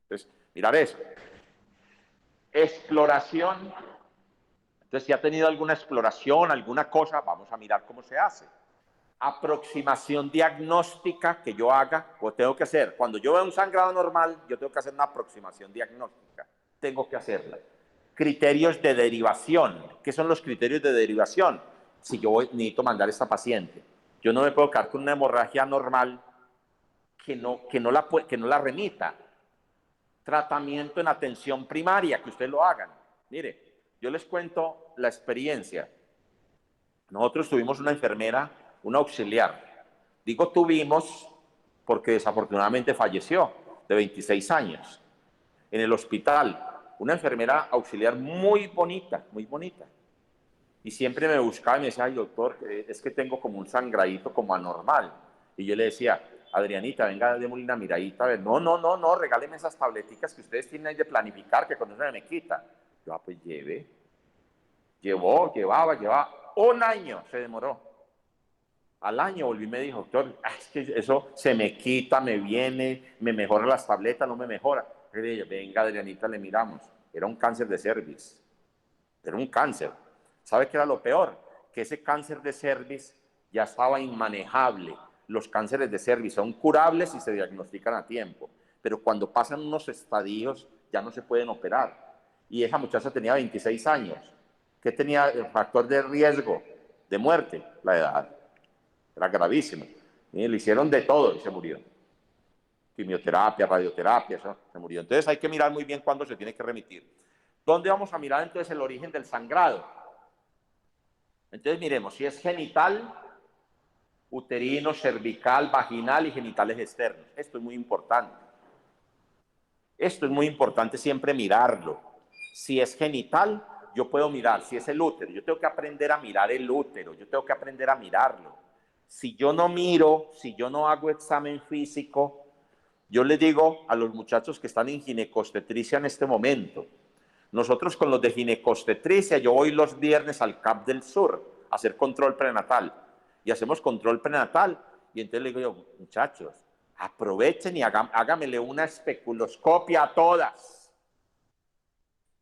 Entonces, mirar eso. Exploración. Entonces, si ha tenido alguna exploración, alguna cosa, vamos a mirar cómo se hace. Aproximación diagnóstica que yo haga, o tengo que hacer. Cuando yo veo un sangrado normal, yo tengo que hacer una aproximación diagnóstica. Tengo que hacerla. Criterios de derivación. ¿Qué son los criterios de derivación? Si yo necesito mandar a esta paciente, yo no me puedo quedar con una hemorragia normal que no la remita. Tratamiento en atención primaria, que ustedes lo hagan. Mire, yo les cuento la experiencia. Nosotros tuvimos una enfermera, una auxiliar. Digo tuvimos porque desafortunadamente falleció, de 26 años, en el hospital. Una enfermera auxiliar muy bonita, muy bonita. Y siempre me buscaba y me decía, ay doctor, es que tengo como un sangradito como anormal. Y yo le decía, Adrianita, venga, démosle una miradita. A ver, no, regáleme esas tableticas que ustedes tienen ahí de planificar, que con eso me quita. Yo, pues llevaba 1 año, se demoró. Al año volví y me dijo, doctor, es que eso se me quita, me viene, me mejora las tabletas, no me mejora. Y le dije, venga, Adrianita, le miramos. Era un cáncer de cervix. Era un cáncer. ¿Sabe qué era lo peor? Que ese cáncer de cervix ya estaba inmanejable. Los cánceres de cervix son curables y se diagnostican a tiempo. Pero cuando pasan unos estadios, ya no se pueden operar. Y esa muchacha tenía 26 años. ¿Qué tenía el factor de riesgo de muerte? La edad. Era gravísimo. Y le hicieron de todo y se murió. Quimioterapia, radioterapia, eso, se murió. Entonces hay que mirar muy bien cuándo se tiene que remitir. ¿Dónde vamos a mirar entonces el origen del sangrado? Entonces miremos si es genital, uterino, cervical, vaginal y genitales externos. Esto es muy importante. Esto es muy importante siempre mirarlo. Si es genital, yo puedo mirar. Si es el útero, yo tengo que aprender a mirar el útero. Yo tengo que aprender a mirarlo. Si yo no miro, si yo no hago examen físico, yo les digo a los muchachos que están en ginecostetricia en este momento, nosotros con los de ginecostetricia, yo voy los viernes al CAP del Sur a hacer control prenatal. Y hacemos control prenatal. Y entonces le digo yo, muchachos, aprovechen y hágamele una especuloscopia a todas.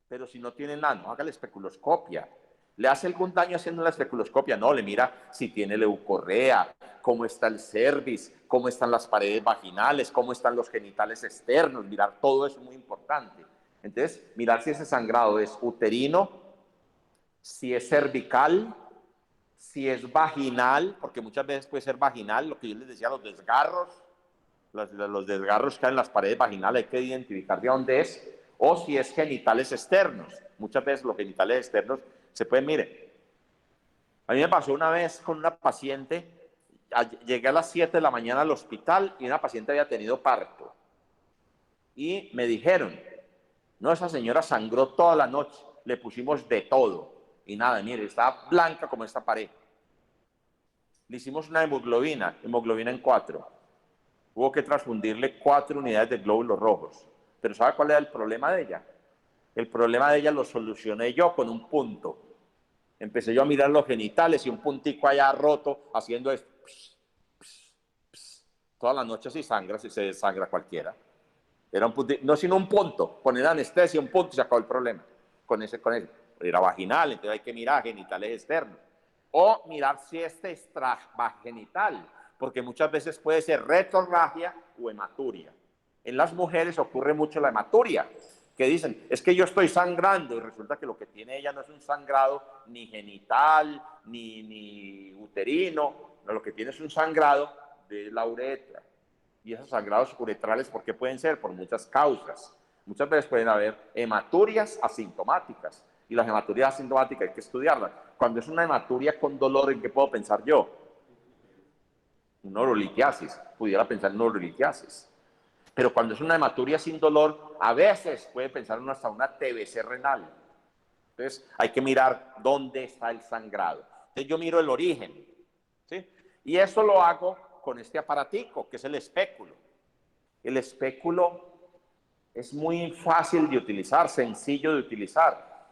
Pero si no tienen nada, no haga la especuloscopia. ¿Le hace algún daño haciendo la especuloscopia? No, le mira si tiene leucorrea, cómo está el cervix, cómo están las paredes vaginales, cómo están los genitales externos. Mirar todo eso es muy importante. Entonces, mirar si ese sangrado es uterino, si es cervical, si es vaginal, porque muchas veces puede ser vaginal, lo que yo les decía, los desgarros que hay en las paredes vaginales, hay que identificar de dónde es, o si es genitales externos. Muchas veces los genitales externos se pueden, miren, a mí me pasó una vez con una paciente, llegué a las 7 de la mañana al hospital y una paciente había tenido parto. Y me dijeron, no, esa señora sangró toda la noche, le pusimos de todo. Y nada, mire, estaba blanca como esta pared. Le hicimos una hemoglobina en 4. Hubo que transfundirle 4 unidades de glóbulos rojos. Pero ¿sabe cuál era el problema de ella? El problema de ella lo solucioné yo con un punto. Empecé yo a mirar los genitales y un puntico allá roto, haciendo esto. Toda la noche si se desangra cualquiera. Era un punto, no sino un punto, poner anestesia, un punto y se acabó el problema. Con ese. Era vaginal, entonces hay que mirar genitales externos. O mirar si es extravagenital, porque muchas veces puede ser retrorragia o hematuria. En las mujeres ocurre mucho la hematuria, que dicen, es que yo estoy sangrando, y resulta que lo que tiene ella no es un sangrado ni genital, ni uterino, no, lo que tiene es un sangrado de la uretra. Y esos sangrados uretrales, ¿por qué pueden ser? Por muchas causas. Muchas veces pueden haber hematurias asintomáticas, y las hematurias asintomáticas hay que estudiarlas. Cuando es una hematuria con dolor, ¿en qué puedo pensar yo? Una urolitiasis, pudiera pensar en una urolitiasis. Pero cuando es una hematuria sin dolor, a veces puede pensar uno hasta una TBC renal. Entonces hay que mirar dónde está el sangrado. Entonces yo miro el origen, ¿sí? Y eso lo hago con este aparatico, que es el espéculo. El espéculo es muy fácil de utilizar, sencillo de utilizar.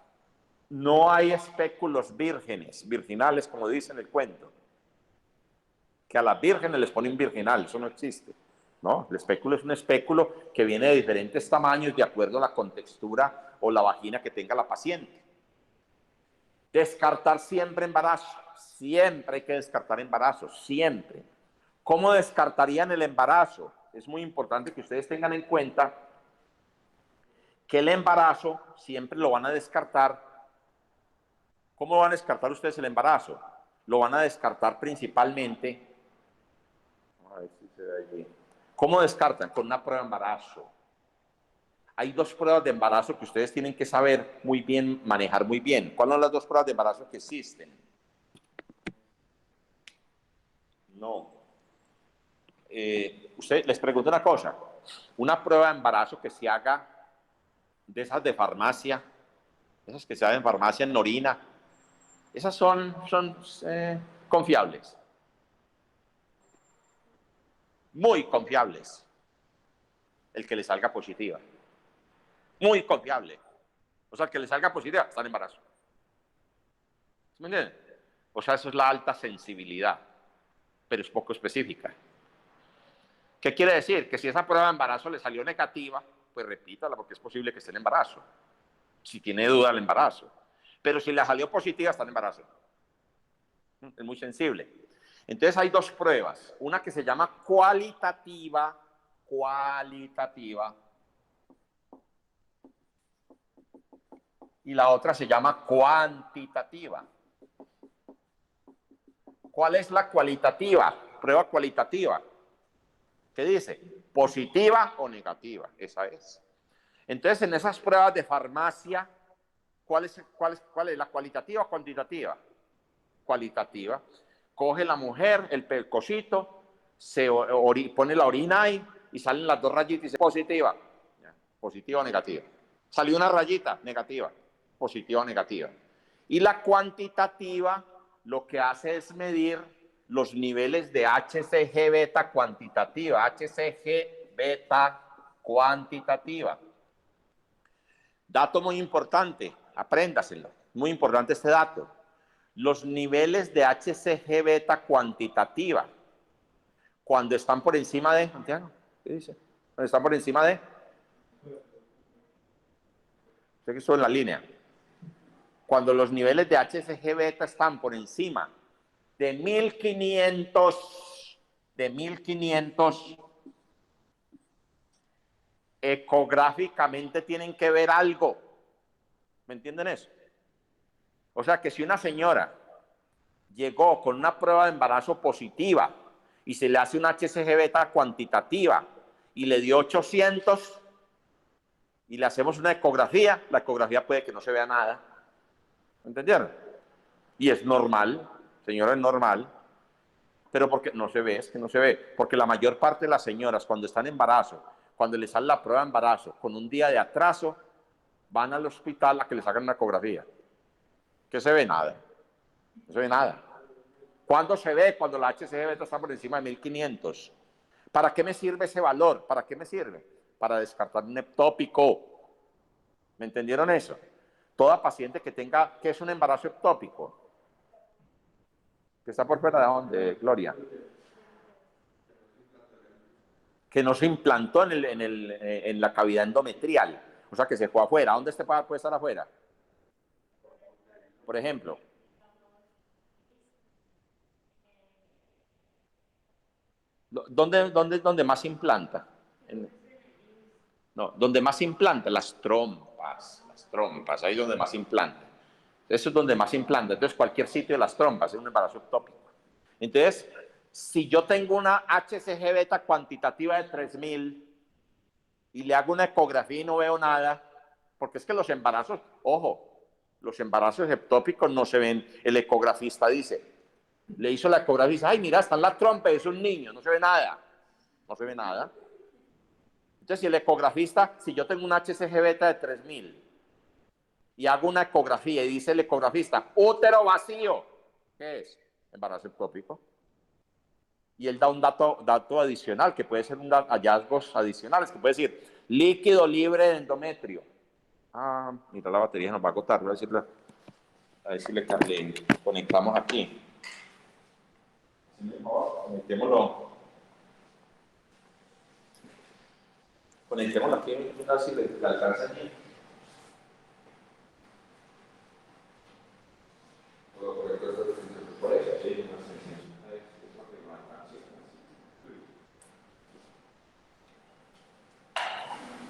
No hay espéculos vírgenes, virginales, como dice en el cuento. Que a las vírgenes les ponen virginal, eso no existe. ¿No? El espéculo es un espéculo que viene de diferentes tamaños de acuerdo a la contextura o la vagina que tenga la paciente. Descartar siempre embarazo. Siempre hay que descartar embarazo, siempre. ¿Cómo descartarían el embarazo? Es muy importante que ustedes tengan en cuenta que el embarazo siempre lo van a descartar. ¿Cómo van a descartar ustedes el embarazo? Lo van a descartar principalmente. A ver si se ve allí. ¿Cómo descartan? Con una prueba de embarazo. Hay dos pruebas de embarazo que ustedes tienen que saber muy bien, manejar muy bien. ¿Cuáles son las dos pruebas de embarazo que existen? No. Usted les pregunto una cosa. Una prueba de embarazo que se haga de esas de farmacia, esas que se hacen en farmacia en orina, esas son confiables. Muy confiables. El que le salga positiva. Muy confiable. O sea, el que le salga positiva está en embarazo. ¿Me entienden? O sea, eso es la alta sensibilidad, pero es poco específica. ¿Qué quiere decir? Que si esa prueba de embarazo le salió negativa, pues repítala porque es posible que esté en embarazo. Si tiene duda del embarazo. Pero si le salió positiva, está en embarazo. Es muy sensible. Entonces hay dos pruebas. Una que se llama cualitativa, y la otra se llama cuantitativa. ¿Cuál es la cualitativa? Prueba cualitativa. ¿Qué dice? ¿Positiva o negativa? Esa es. Entonces, en esas pruebas de farmacia, ¿cuál es la cualitativa o cuantitativa? Cualitativa. Coge la mujer, el cosito, pone la orina ahí y salen las dos rayitas y dice positiva. Positiva o negativa. Salió una rayita, negativa. Positiva o negativa. Y la cuantitativa lo que hace es medir los niveles de HCG beta cuantitativa. HCG beta cuantitativa. Dato muy importante, apréndaselo. Muy importante este dato. Los niveles de HCG beta cuantitativa, cuando están por encima de, Santiago, ¿qué dice? Cuando están por encima de, sé que estoy en la línea. Cuando los niveles de HCG beta están por encima de 1500, ecográficamente tienen que ver algo. ¿Me entienden eso? O sea que si una señora llegó con una prueba de embarazo positiva y se le hace una HCG beta cuantitativa y le dio 800 y le hacemos una ecografía, la ecografía puede que no se vea nada. ¿Me entendieron? Y es normal, señora, es normal. Pero porque no se ve, es que no se ve. Porque la mayor parte de las señoras cuando están en embarazo, cuando les sale la prueba de embarazo con un día de atraso, van al hospital a que les hagan una ecografía. ¿Qué se ve? Nada. No se ve nada. ¿Cuándo se ve? Cuando la HCG beta está por encima de 1500. ¿Para qué me sirve ese valor? ¿Para qué me sirve? Para descartar un ectópico. ¿Me entendieron eso? Toda paciente que tenga, ¿qué es un embarazo ectópico? ¿Que está por fuera de dónde, Gloria? que no se implantó en la cavidad endometrial, o sea, que se fue afuera. ¿Dónde puede estar afuera? Por ejemplo, ¿dónde más se implanta? No, donde más se implanta, las trompas, ahí es donde más se implanta. Eso es donde más se implanta. Entonces, cualquier sitio de las trompas es un embarazo ectópico. Entonces, si yo tengo una HCG beta cuantitativa de 3000 y le hago una ecografía y no veo nada, porque es que los embarazos, ojo, los embarazos ectópicos no se ven. El ecografista dice, le hizo la ecografía y dice, ay, mira, está en la trompa, es un niño, no se ve nada. No se ve nada. Entonces, si el ecografista, si yo tengo un HCG beta de 3000 y hago una ecografía y dice el ecografista, útero vacío, ¿qué es? Embarazo ectópico. Y él da un dato adicional, que puede ser hallazgos adicionales, que puede decir líquido libre de endometrio. Ah, mira, la batería nos va a agotar, voy a ver si le conectamos aquí. Conectémoslo. Conectémoslo aquí, a ver si le alcanza aquí. Por eso, sí, no sé.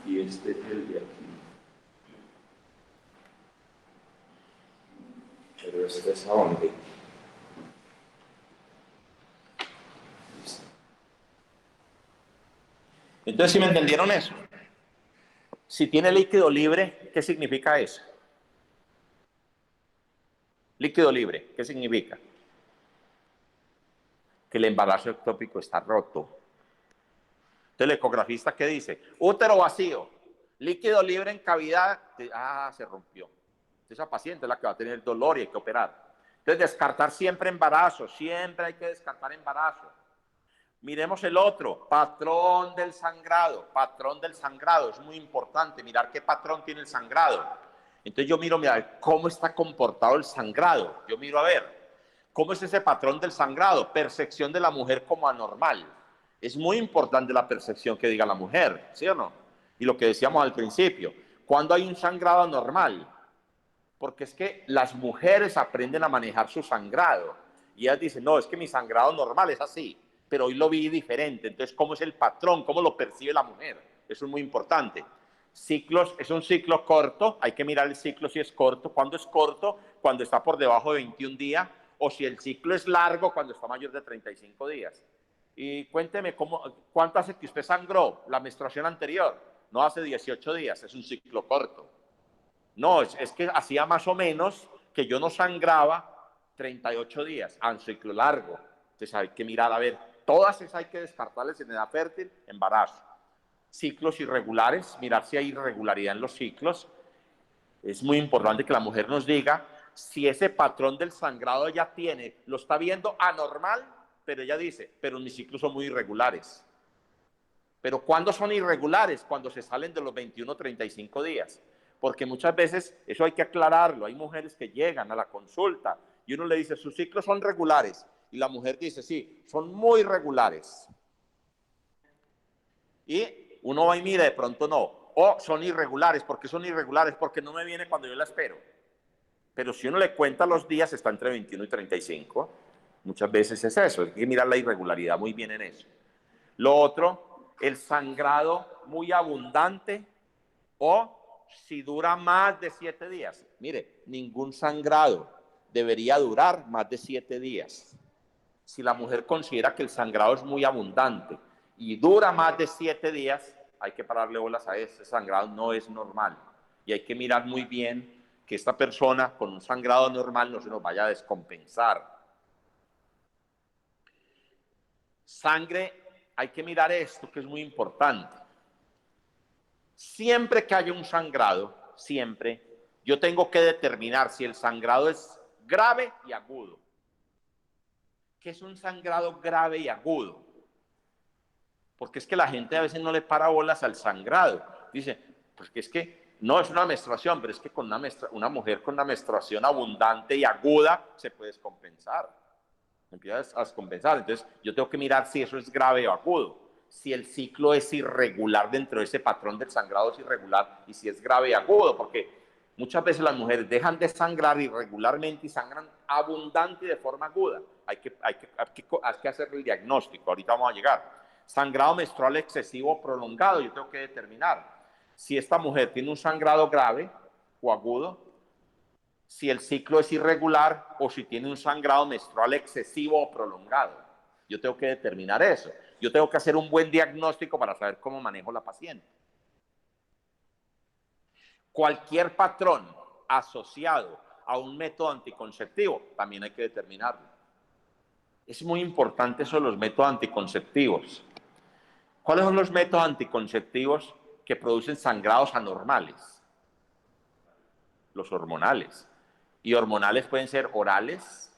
Y este es el de aquí. Pero este es a dónde. Entonces, ¿sí me entendieron eso? Si tiene líquido libre, ¿qué significa eso? Líquido libre, ¿qué significa? Que el embarazo ectópico está roto. Entonces, el ecografista, ¿qué dice? Útero vacío, líquido libre en cavidad, se rompió. Entonces, esa paciente es la que va a tener dolor y hay que operar. Entonces, descartar siempre embarazo, siempre hay que descartar embarazo. Miremos el otro, patrón del sangrado. Patrón del sangrado, es muy importante mirar qué patrón tiene el sangrado. Entonces yo miro, mira, cómo está comportado el sangrado. Yo miro a ver, ¿cómo es ese patrón del sangrado? Percepción de la mujer como anormal. Es muy importante la percepción que diga la mujer, ¿sí o no? Y lo que decíamos al principio, ¿cuándo hay un sangrado anormal? Porque es que las mujeres aprenden a manejar su sangrado. Y ellas dicen, no, es que mi sangrado normal es así, pero hoy lo vi diferente. Entonces, ¿cómo es el patrón? ¿Cómo lo percibe la mujer? Eso es muy importante. Ciclos, es un ciclo corto, hay que mirar el ciclo si es corto. ¿Cuándo es corto? Cuando está por debajo de 21 días, o si el ciclo es largo, cuando está mayor de 35 días. Y cuénteme, ¿cuánto hace que usted sangró la menstruación anterior? No hace 18 días, es un ciclo corto. No, es que hacía más o menos que yo no sangraba 38 días, a un ciclo largo. Entonces hay que mirar, a ver, todas esas hay que descartarles en edad fértil, embarazo. Ciclos irregulares, mirar si hay irregularidad en los ciclos. Es muy importante que la mujer nos diga si ese patrón del sangrado ella tiene, lo está viendo anormal, pero ella dice, pero mis ciclos son muy irregulares. Pero ¿cuándo son irregulares? Cuando se salen de los 21 35 días. Porque muchas veces eso hay que aclararlo. Hay mujeres que llegan a la consulta y uno le dice, sus ciclos son regulares. Y la mujer dice, sí, son muy regulares. Y uno va y mira, de pronto no. O son irregulares. ¿Por qué son irregulares? Porque no me viene cuando yo la espero. Pero si uno le cuenta los días, está entre 21 y 35. Muchas veces es eso. Hay que mirar la irregularidad muy bien en eso. Lo otro, el sangrado muy abundante o si dura más de 7 días. Mire, ningún sangrado debería durar más de 7 días. Si la mujer considera que el sangrado es muy abundante y dura más de 7 días, hay que pararle bolas a ese sangrado, no es normal. Y hay que mirar muy bien que esta persona con un sangrado normal no se nos vaya a descompensar. Sangre, hay que mirar esto que es muy importante. Siempre que haya un sangrado, siempre, yo tengo que determinar si el sangrado es grave y agudo. ¿Qué es un sangrado grave y agudo? Porque es que la gente a veces no le para bolas al sangrado. Dice, pues que es que no es una menstruación, pero es que con una mujer con una menstruación abundante y aguda se puede descompensar. Empieza a descompensar. Entonces, yo tengo que mirar si eso es grave o agudo. si el ciclo es irregular dentro de ese patrón del sangrado es irregular y si es grave y agudo, porque muchas veces las mujeres dejan de sangrar irregularmente y sangran abundante y de forma aguda. Hay que hacer el diagnóstico, ahorita vamos a llegar. Sangrado menstrual excesivo o prolongado, yo tengo que determinar si esta mujer tiene un sangrado grave o agudo, si el ciclo es irregular o si tiene un sangrado menstrual excesivo o prolongado. Yo tengo que determinar eso. Yo tengo que hacer un buen diagnóstico para saber cómo manejo la paciente. Cualquier patrón asociado a un método anticonceptivo también hay que determinarlo. Es muy importante eso de los métodos anticonceptivos. ¿Cuáles son los métodos anticonceptivos que producen sangrados anormales? Los hormonales. Y hormonales pueden ser orales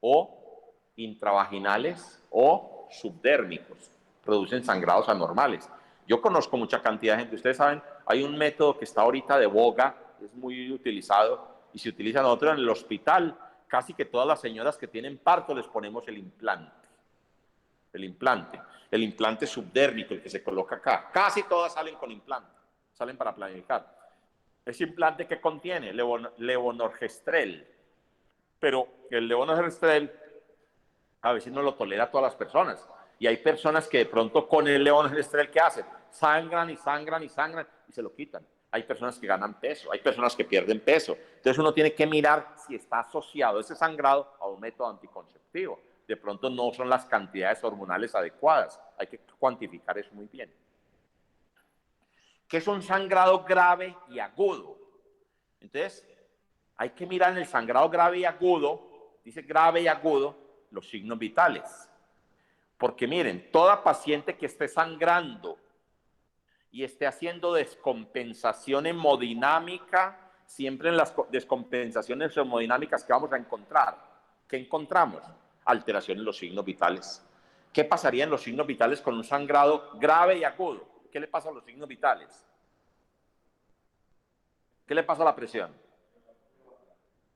o intravaginales o subdérmicos. Producen sangrados anormales. Yo conozco mucha cantidad de gente. Ustedes saben, hay un método que está ahorita de boga, es muy utilizado y se utiliza nosotros en el hospital. Casi que todas las señoras que tienen parto les ponemos el implante. El implante subdérmico, el que se coloca acá. Casi todas salen con implante, salen para planificar. Ese implante que contiene levonorgestrel, pero el levonorgestrel a veces no lo tolera a todas las personas. Y hay personas que de pronto con el levonorgestrel, ¿qué hacen? Sangran y sangran y sangran y se lo quitan. Hay personas que ganan peso, hay personas que pierden peso. Entonces uno tiene que mirar si está asociado ese sangrado a un método anticonceptivo. De pronto no son las cantidades hormonales adecuadas. Hay que cuantificar eso muy bien. ¿Qué es un sangrado grave y agudo? Entonces, hay que mirar en el sangrado grave y agudo, dice grave y agudo, los signos vitales. Porque miren, toda paciente que esté sangrando y esté haciendo descompensación hemodinámica, siempre en las descompensaciones hemodinámicas que vamos a encontrar, ¿qué encontramos? Alteración en los signos vitales. ¿Qué pasaría en los signos vitales con un sangrado grave y agudo? ¿Qué le pasa a los signos vitales? ¿Qué le pasa a la presión?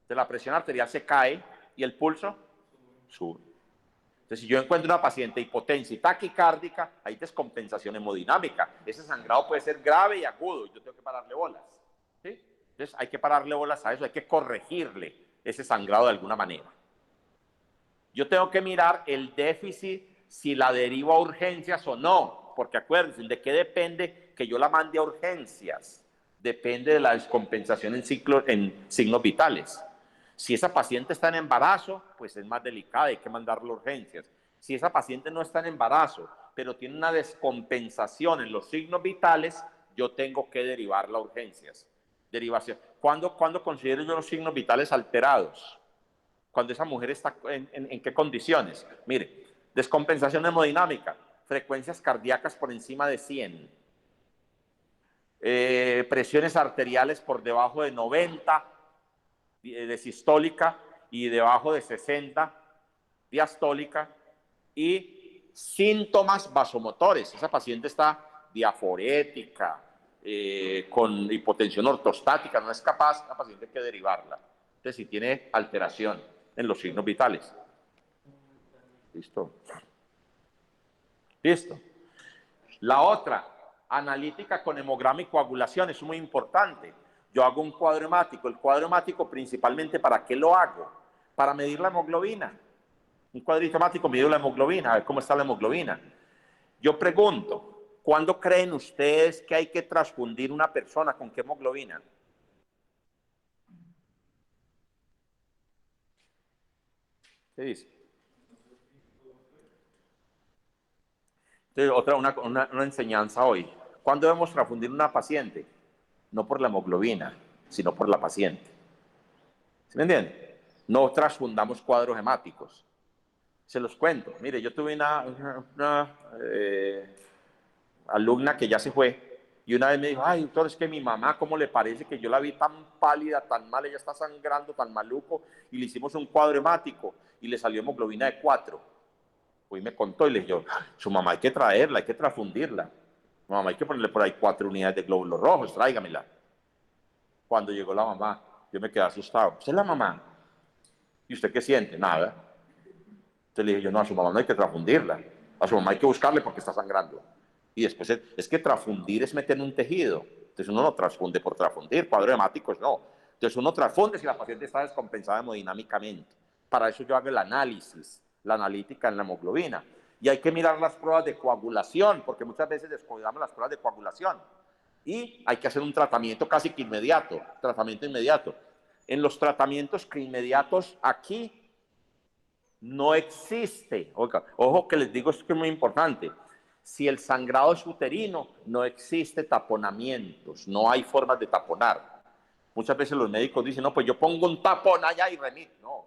De la presión arterial se cae y el pulso sube. Entonces, si yo encuentro una paciente hipotensa y taquicárdica, hay descompensación hemodinámica. Ese sangrado puede ser grave y agudo y yo tengo que pararle bolas. ¿Sí? Entonces, hay que pararle bolas a eso, hay que corregirle ese sangrado de alguna manera. Yo tengo que mirar el déficit, si la derivo a urgencias o no, porque acuérdense, ¿de qué depende que yo la mande a urgencias? Depende de la descompensación en signos vitales. Si esa paciente está en embarazo, pues es más delicada, hay que mandarla a urgencias. Si esa paciente no está en embarazo, pero tiene una descompensación en los signos vitales, yo tengo que derivarla a urgencias. Derivación. ¿Cuándo considero yo los signos vitales alterados? Cuando esa mujer está en qué condiciones. Mire, descompensación hemodinámica, frecuencias cardíacas por encima de 100, presiones arteriales por debajo de 90 de sistólica y debajo de 60 diastólica y síntomas vasomotores. Esa paciente está diaforética, con hipotensión ortostática, no es capaz, la paciente hay que derivarla. Entonces, si tiene alteración en los signos vitales. ¿Listo? Listo. La otra, analítica con hemograma y coagulación, es muy importante. Yo hago un cuadro hemático. El cuadro hemático principalmente, ¿para qué lo hago? Para medir la hemoglobina. Un cuadrito hemático mide la hemoglobina, a ver cómo está la hemoglobina. Yo pregunto, ¿cuándo creen ustedes que hay que transfundir una persona con qué hemoglobina? ¿Qué dice? Entonces, una enseñanza hoy. ¿Cuándo debemos transfundir una paciente? No por la hemoglobina, sino por la paciente. ¿Sí me entienden? No transfundamos cuadros hemáticos. Se los cuento. Mire, yo tuve una alumna que ya se fue y una vez me dijo, ay, doctor, es que mi mamá, ¿cómo le parece que yo la vi tan pálida, tan mal, ella está sangrando, tan maluco? Y le hicimos un cuadro hemático y le salió hemoglobina de 4. Pues me contó y le dije yo, su mamá hay que traerla, hay que transfundirla. Mamá, hay que ponerle por ahí 4 unidades de glóbulos rojos, tráigamela. Cuando llegó la mamá, yo me quedé asustado. ¿Usted es la mamá? ¿Y usted qué siente? Nada. Entonces le dije yo, no, a su mamá no hay que transfundirla. A su mamá hay que buscarle porque está sangrando. Y después es que transfundir es meter en un tejido. Entonces uno no transfunde por transfundir, cuadro hemáticos no. Entonces uno transfunde si la paciente está descompensada hemodinámicamente. Para eso yo hago el análisis, la analítica en la hemoglobina. Y hay que mirar las pruebas de coagulación, porque muchas veces descuidamos las pruebas de coagulación. Y hay que hacer un tratamiento casi que inmediato, tratamiento inmediato. En los tratamientos que inmediatos aquí no existe. Oiga, ojo que les digo, esto que es muy importante. Si el sangrado es uterino, no existe taponamientos, no hay formas de taponar. Muchas veces los médicos dicen, no, pues yo pongo un tapón allá y remito. No,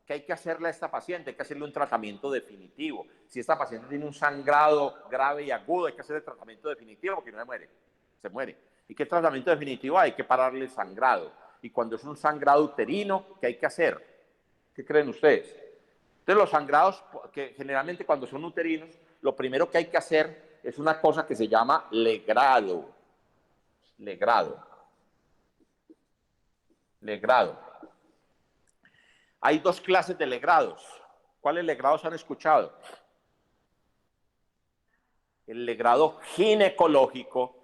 ¿qué hay que hacerle a esta paciente? Hay que hacerle un tratamiento definitivo. Si esta paciente tiene un sangrado grave y agudo, hay que hacerle tratamiento definitivo porque no se muere, se muere. ¿Y qué tratamiento definitivo hay? Hay que pararle el sangrado. Y cuando es un sangrado uterino, ¿qué hay que hacer? ¿Qué creen ustedes? Entonces los sangrados, que generalmente cuando son uterinos, lo primero que hay que hacer es una cosa que se llama legrado. Legrado. Legrado. Hay dos clases de legrados. ¿Cuáles legrados han escuchado? El legrado ginecológico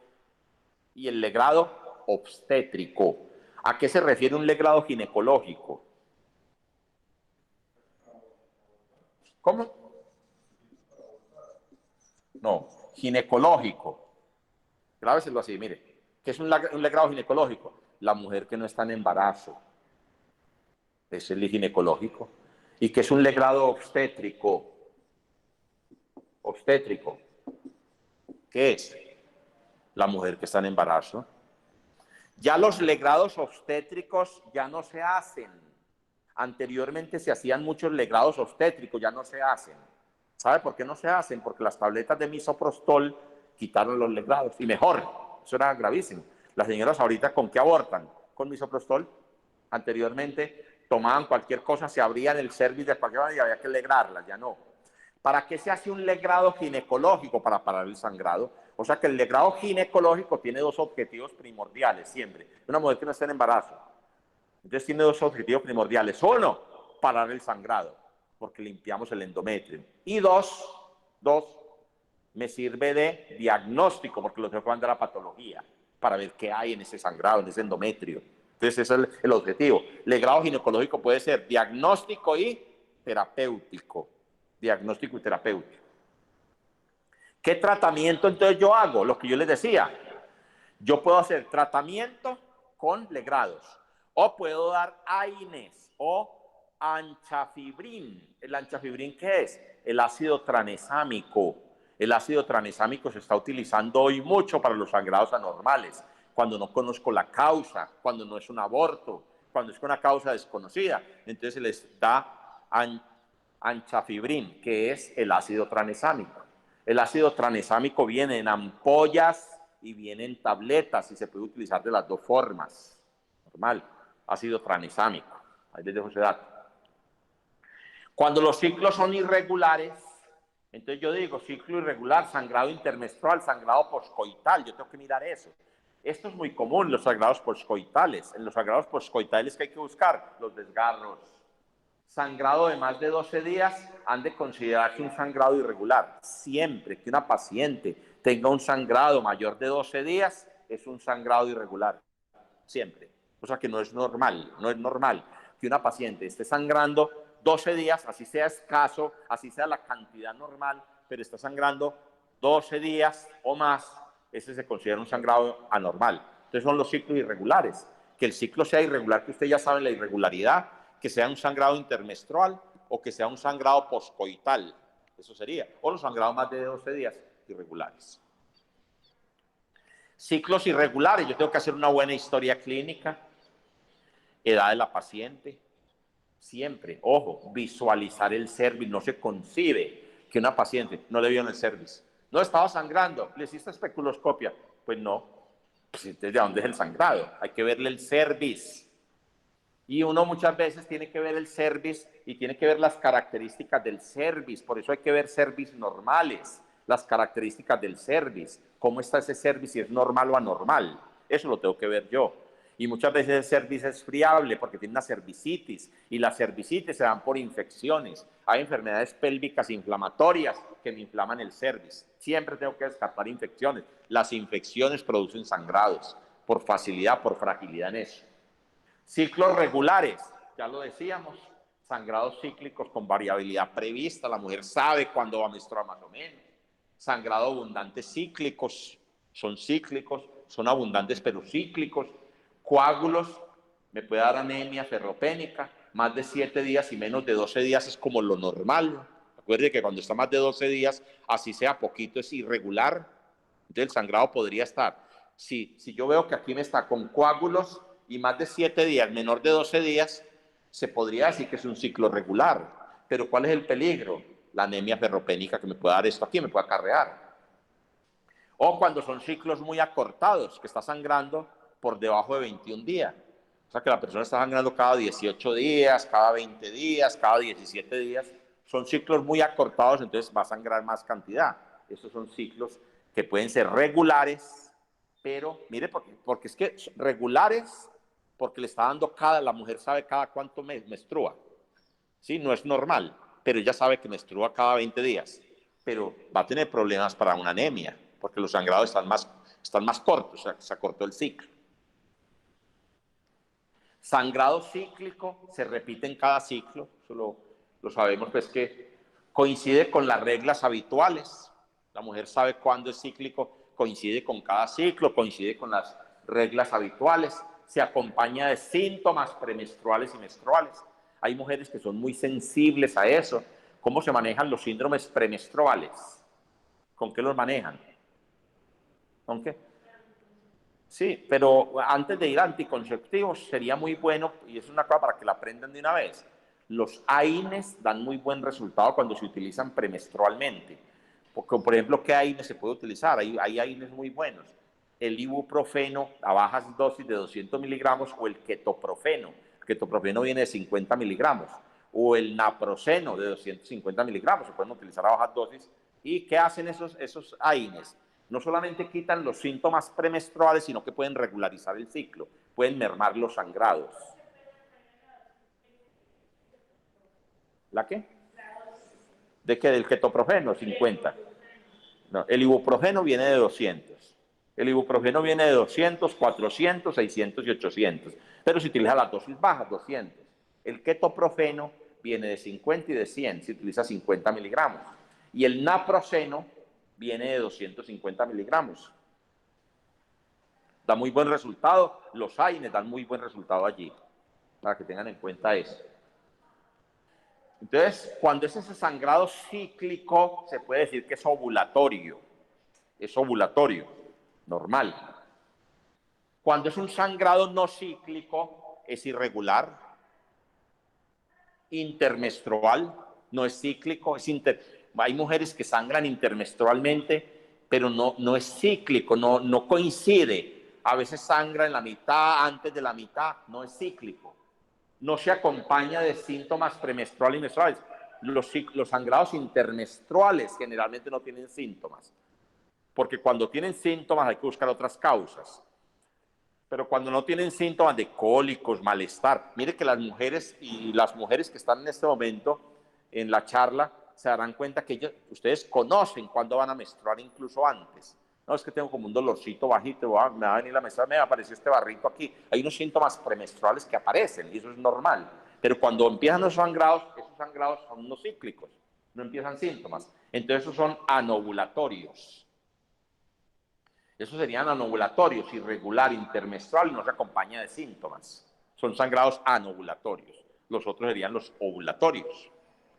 y el legrado obstétrico. ¿A qué se refiere un legrado ginecológico? ¿Cómo? No, ginecológico. Grábeselo así, mire. ¿Qué es un legrado ginecológico? La mujer que no está en embarazo. Es el ginecológico. ¿Y qué es un legrado obstétrico? Obstétrico. ¿Qué es? La mujer que está en embarazo. Ya los legrados obstétricos ya no se hacen. Anteriormente se hacían muchos legrados obstétricos, ya no se hacen. ¿Sabe por qué no se hacen? Porque las tabletas de misoprostol quitaron los legrados. Y mejor, eso era gravísimo. Las señoras ahorita, ¿con qué abortan? Con misoprostol. Anteriormente tomaban cualquier cosa, se abrían el cervix de cualquier manera y había que legrarlas, ya no. ¿Para qué se hace un legrado ginecológico? Para parar el sangrado. O sea que el legrado ginecológico tiene dos objetivos primordiales siempre. Una mujer que no está en embarazo. Entonces tiene dos objetivos primordiales. Uno, parar el sangrado, porque limpiamos el endometrio. Y dos, me sirve de diagnóstico, porque lo tengo que mandar a patología, para ver qué hay en ese sangrado, en ese endometrio. Entonces ese es el objetivo. Legrado ginecológico puede ser diagnóstico y terapéutico. Diagnóstico y terapéutico. ¿Qué tratamiento entonces yo hago? Lo que yo les decía. Yo puedo hacer tratamiento con legrados. O puedo dar AINES o anchafibrin. ¿El anchafibrin qué es? El ácido tranexámico. El ácido tranexámico se está utilizando hoy mucho para los sangrados anormales. Cuando no conozco la causa, cuando no es un aborto, cuando es una causa desconocida. Entonces se les da anchafibrin, que es el ácido tranexámico. El ácido tranexámico viene en ampollas y viene en tabletas y se puede utilizar de las dos formas. Normal, ácido tranexámico. Ahí les dejo ese dato. Cuando los ciclos son irregulares, entonces yo digo ciclo irregular, sangrado intermenstrual, sangrado poscoital, yo tengo que mirar eso. Esto es muy común, los sangrados poscoitales. En los sangrados poscoitales, ¿qué hay que buscar? Los desgarros. Sangrado de más de 12 días han de considerarse un sangrado irregular. Siempre que una paciente tenga un sangrado mayor de 12 días, es un sangrado irregular. Siempre. O sea que no es normal que una paciente esté sangrando 12 días, así sea escaso, así sea la cantidad normal, pero está sangrando 12 días o más, ese se considera un sangrado anormal. Entonces son los ciclos irregulares. Que el ciclo sea irregular, que usted ya sabe la irregularidad, que sea un sangrado intermenstrual o que sea un sangrado poscoital, eso sería, o los sangrados más de 12 días irregulares. Ciclos irregulares, yo tengo que hacer una buena historia clínica, edad de la paciente, siempre, ojo, visualizar el cervix, no se concibe que una paciente no le vio en el cervix, no estaba sangrando, le hiciste especuloscopia, pues no, pues ¿de dónde es el sangrado? Hay que verle el cervix. Y uno muchas veces tiene que ver el cervix y tiene que ver las características del cervix. Por eso hay que ver cervix normales, las características del cervix. Cómo está ese cervix, si es normal o anormal. Eso lo tengo que ver yo. Y muchas veces el cervix es friable porque tiene una cervicitis, y las cervicitis se dan por infecciones. Hay enfermedades pélvicas inflamatorias que me inflaman el cervix. Siempre tengo que descartar infecciones. Las infecciones producen sangrados por facilidad, por fragilidad en eso. Ciclos regulares, ya lo decíamos, sangrados cíclicos con variabilidad prevista, la mujer sabe cuándo va a menstruar más o menos. Sangrado abundante cíclicos, son abundantes pero cíclicos. Coágulos, me puede dar anemia ferropénica, más de 7 días y menos de 12 días es como lo normal. Acuérdense que cuando está más de 12 días, así sea poquito, es irregular. Entonces el sangrado podría estar. Si yo veo que aquí me está con coágulos y más de 7 días, menor de 12 días, se podría decir que es un ciclo regular. Pero ¿cuál es el peligro? La anemia ferropénica que me puede dar esto aquí, me puede acarrear. O cuando son ciclos muy acortados, que está sangrando por debajo de 21 días. O sea que la persona está sangrando cada 18 días, cada 20 días, cada 17 días. Son ciclos muy acortados, entonces va a sangrar más cantidad. Estos son ciclos que pueden ser regulares, pero mire, porque es que regulares, porque le está dando la mujer sabe cada cuánto menstrua. ¿Sí? No es normal, pero ella sabe que menstrua cada 20 días. Pero va a tener problemas para una anemia, porque los sangrados están más cortos, o sea, se acortó el ciclo. Sangrado cíclico se repite en cada ciclo, eso lo sabemos, pues que coincide con las reglas habituales. La mujer sabe cuándo es cíclico, coincide con cada ciclo, coincide con las reglas habituales, se acompaña de síntomas premenstruales y menstruales. Hay mujeres que son muy sensibles a eso. ¿Cómo se manejan los síndromes premenstruales? ¿Con qué los manejan? ¿Con qué? Sí, pero antes de ir a anticonceptivos sería muy bueno, y es una cosa para que la aprendan de una vez, los AINES dan muy buen resultado cuando se utilizan premenstrualmente. Porque, por ejemplo, ¿qué AINES se puede utilizar? Hay AINES muy buenos. El ibuprofeno a bajas dosis de 200 miligramos o el ketoprofeno. El ketoprofeno viene de 50 miligramos. O el naproxeno de 250 miligramos. Se pueden utilizar a bajas dosis. ¿Y qué hacen esos AINES? No solamente quitan los síntomas premenstruales, sino que pueden regularizar el ciclo, pueden mermar los sangrados. ¿La qué? ¿De qué? Del ketoprofeno, 50. No, el ibuprofeno viene de 200. El ibuprofeno viene de 200, 400, 600 y 800. Pero se utiliza las dosis bajas, 200. El ketoprofeno viene de 50 y de 100, se utiliza 50 miligramos. Y el naproxeno viene de 250 miligramos. Da muy buen resultado. Los AINES dan muy buen resultado allí, para que tengan en cuenta eso. Entonces, cuando es ese sangrado cíclico, se puede decir que es ovulatorio. Es ovulatorio, normal. Cuando es un sangrado no cíclico, es irregular, intermenstrual, no es cíclico, hay mujeres que sangran intermenstrualmente, pero no es cíclico, no coincide. A veces sangra en la mitad, antes de la mitad, no es cíclico. No se acompaña de síntomas premenstruales y menstruales. Los sangrados intermenstruales generalmente no tienen síntomas, porque cuando tienen síntomas hay que buscar otras causas. Pero cuando no tienen síntomas de cólicos, malestar, mire que las mujeres que están en este momento en la charla se darán cuenta que ustedes conocen cuándo van a menstruar incluso antes. No, es que tengo como un dolorcito bajito, me va a venir la menstruación, me apareció este barrito aquí. Hay unos síntomas premenstruales que aparecen y eso es normal. Pero cuando empiezan esos sangrados son no cíclicos, no empiezan síntomas. Entonces esos son anovulatorios. Esos serían anovulatorios, irregular, intermenstrual y no se acompaña de síntomas. Son sangrados anovulatorios. Los otros serían los ovulatorios.